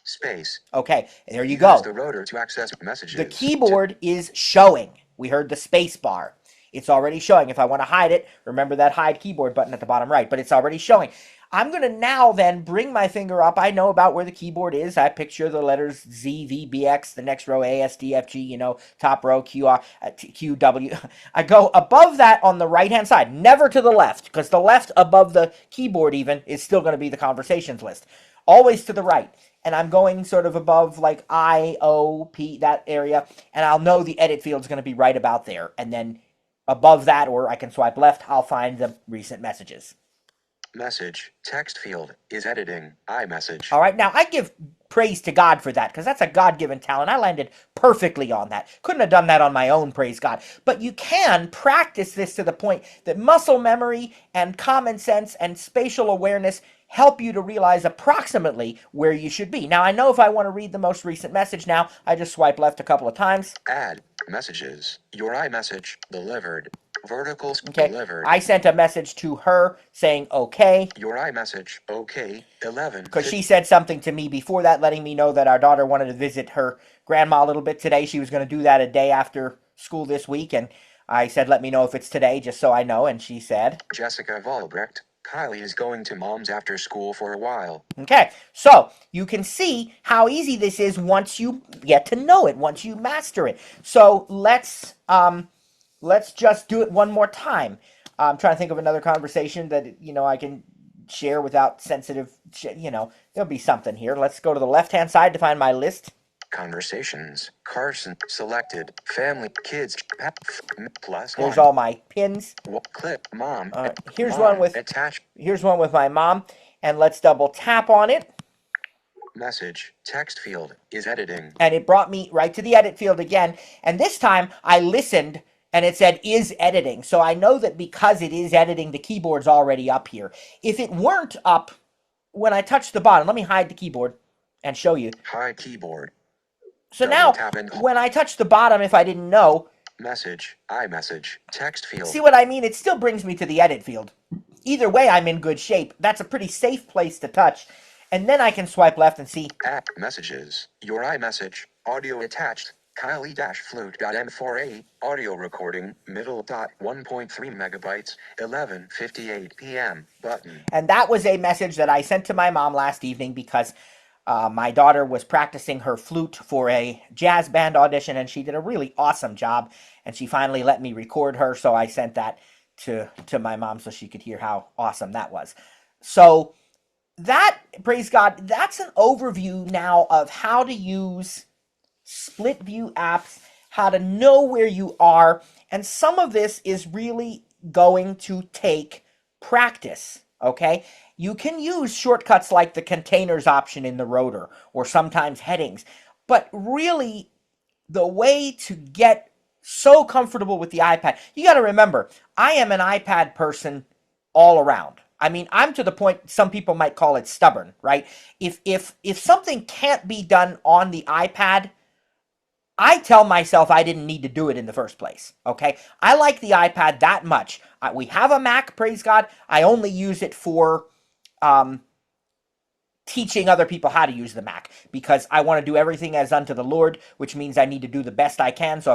Space. Okay, there you go. Use the rotor to access messages. The keyboard is showing. We heard the space bar. It's already showing. If I want to hide it, remember that hide keyboard button at the bottom right, but it's already showing. I'm going to now then bring my finger up. I know about where the keyboard is. I picture the letters Z, V, B, X, the next row A, S, D, F, G, top row Q, R, Q, W. I go above that on the right-hand side, never to the left, because the left above the keyboard even is still going to be the conversations list. Always to the right. And I'm going sort of above like I, O, P, that area, and I'll know the edit field is going to be right about there. And then above that, or I can swipe left, I'll find the recent messages. Message. Text field is editing. iMessage. All right, now I give praise to God for that, because that's a God-given talent. I landed perfectly on that. Couldn't have done that on my own, praise God. But you can practice this to the point that muscle memory and common sense and spatial awareness help you to realize approximately where you should be. Now, I know if I want to read the most recent message now, I just swipe left a couple of times. Add messages. Your iMessage delivered. Verticals Okay, delivered. I sent a message to her saying okay. Your iMessage okay 11. Because she said something to me before that, letting me know that our daughter wanted to visit her grandma a little bit today. She was going to do that a day after school this week, and I said, let me know if it's today, just so I know, and she said, Jessica Volbrecht. Kylie is going to mom's after school for a while. Okay, so you can see how easy this is once you get to know it, once you master it. So let's just do it one more time. I'm trying to think of another conversation that, I can share without sensitive, there'll be something here. Let's go to the left-hand side to find my list. Conversations. Carson selected. Family. Kids. Plus There's one. all my pins. Clip. Mom. Here's mom, one with attach. Here's one with my mom, and let's double tap on it. Message. Text field is editing. And it brought me right to the edit field again. And this time I listened and it said is editing. So I know that because it is editing, the keyboard's already up here. If it weren't up when I touched the bottom, let me hide the keyboard and show you. Hide keyboard. So Double now, tap and when I touch the bottom, if I didn't know, message, iMessage, text field. see what I mean? It still brings me to the edit field. Either way, I'm in good shape. That's a pretty safe place to touch. And then I can swipe left and see. App messages, your iMessage, audio attached, Kylie-flute.m4a, audio recording, middle.1.3 megabytes, 11:58 p.m. button. And that was a message that I sent to my mom last evening because my daughter was practicing her flute for a jazz band audition, and she did a really awesome job. And she finally let me record her, so I sent that to my mom so she could hear how awesome that was. So that, praise God, that's an overview now of how to use split view apps, how to know where you are. And some of this is really going to take practice, okay? You can use shortcuts like the containers option in the rotor, or sometimes headings. But really, the way to get so comfortable with the iPad, you got to remember, I am an iPad person all around. I mean, I'm to the point some people might call it stubborn, right? If something can't be done on the iPad, I tell myself I didn't need to do it in the first place. Okay, I like the iPad that much. We have a Mac, praise God. I only use it for teaching other people how to use the Mac because I want to do everything as unto the Lord, which means I need to do the best I can. So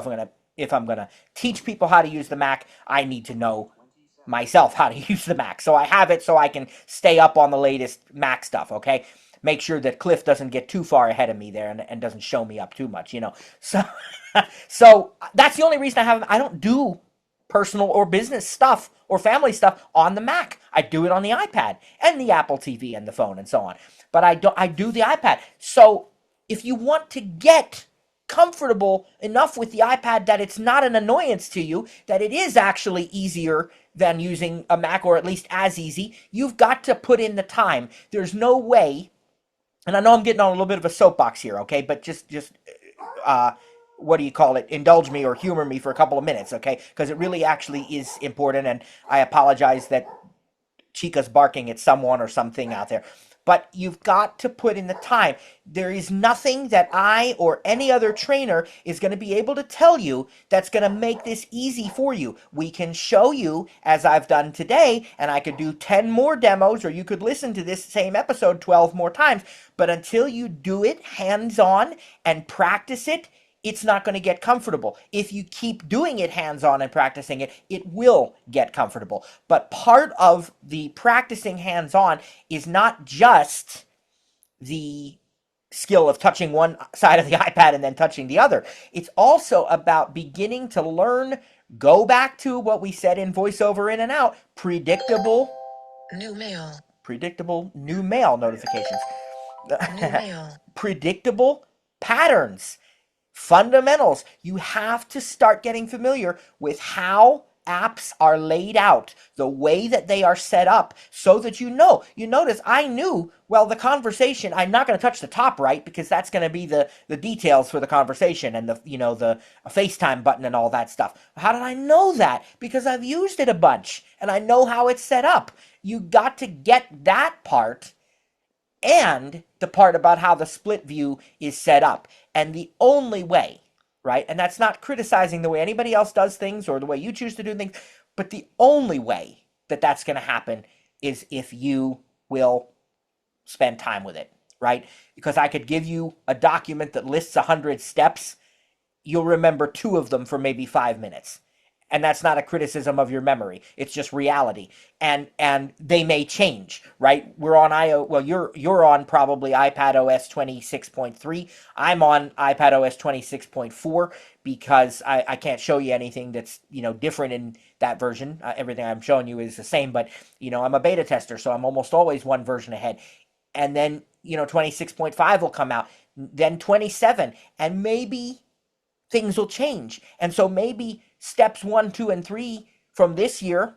if I'm gonna teach people how to use the Mac, I need to know myself how to use the Mac. So I have it so I can stay up on the latest Mac stuff. Okay, make sure that Cliff doesn't get too far ahead of me there and doesn't show me up too much. So so that's the only reason I have. I don't do personal or business stuff or family stuff on the Mac. I do it on the iPad and the Apple TV and the phone and so on. But I do the iPad. So if you want to get comfortable enough with the iPad that it's not an annoyance to you, that it is actually easier than using a Mac, or at least as easy, you've got to put in the time. There's no way, and I know I'm getting on a little bit of a soapbox here, okay, but just what do you call it, indulge me or humor me for a couple of minutes, okay, because it really actually is important, and I apologize that Chica's barking at someone or something out there. But you've got to put in the time. There is nothing that I or any other trainer is going to be able to tell you that's going to make this easy for you. We can show you, as I've done today, and I could do 10 more demos, or you could listen to this same episode 12 more times. But until you do it hands-on and practice it, it's not going to get comfortable. If you keep doing it hands-on and practicing it, it will get comfortable. But part of the practicing hands-on is not just the skill of touching one side of the iPad and then touching the other. It's also about beginning to learn, go back to what we said in voiceover in and out, predictable new mail notifications. New mail. Predictable patterns. Fundamentals. You have to start getting familiar with how apps are laid out, the way that they are set up, so that you know. You notice I knew, well, the conversation, I'm not going to touch the top right because that's going to be the details for the conversation and the FaceTime button and all that stuff. How did I know that? Because I've used it a bunch and I know how it's set up. You got to get that part and the part about how the split view is set up. And the only way, right, and that's not criticizing the way anybody else does things or the way you choose to do things, but the only way that that's going to happen is if you will spend time with it, right? Because I could give you a document that lists 100 steps. You'll remember 2 of them for maybe 5 minutes. And that's not a criticism of your memory. It's just reality. And they may change, right? We're on you're on probably iPad OS 26.3. I'm on iPad OS 26.4 because I can't show you anything that's, different in that version. Everything I'm showing you is the same, but, I'm a beta tester, so I'm almost always one version ahead. And then, 26.5 will come out, then 27, and maybe things will change. And so maybe steps 1, 2, and 3 from this year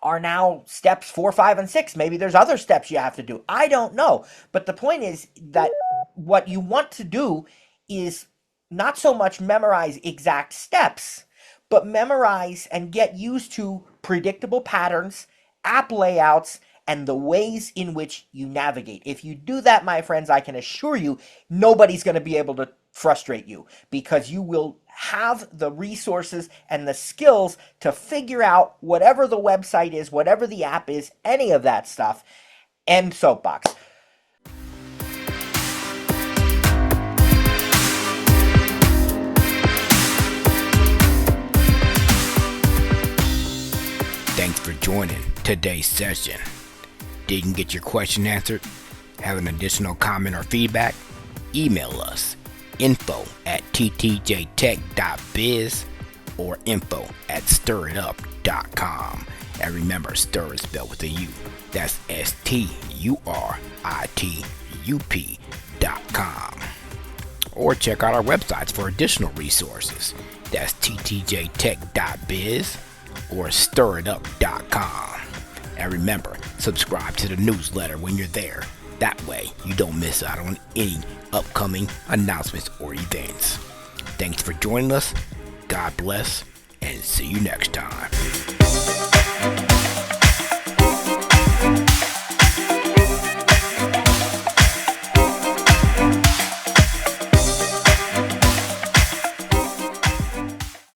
are now steps 4, 5, and 6. Maybe there's other steps you have to do. I don't know. But the point is that what you want to do is not so much memorize exact steps, but memorize and get used to predictable patterns, app layouts, and the ways in which you navigate. If you do that, my friends, I can assure you, nobody's going to be able to frustrate you because you will have the resources and the skills to figure out whatever the website is, whatever the app is, any of that stuff. End soapbox. Thanks for joining today's session. Didn't get your question answered? Have an additional comment or feedback? Email us info@ttjtech.biz or info@stiritup.com. And remember, stir is spelled with a U. That's STURITUP.com. Or check out our websites for additional resources. That's ttjtech.biz or stiritup.com. And remember, subscribe to the newsletter when you're there. That way, you don't miss out on any upcoming announcements or events. Thanks for joining us. God bless, and see you next time.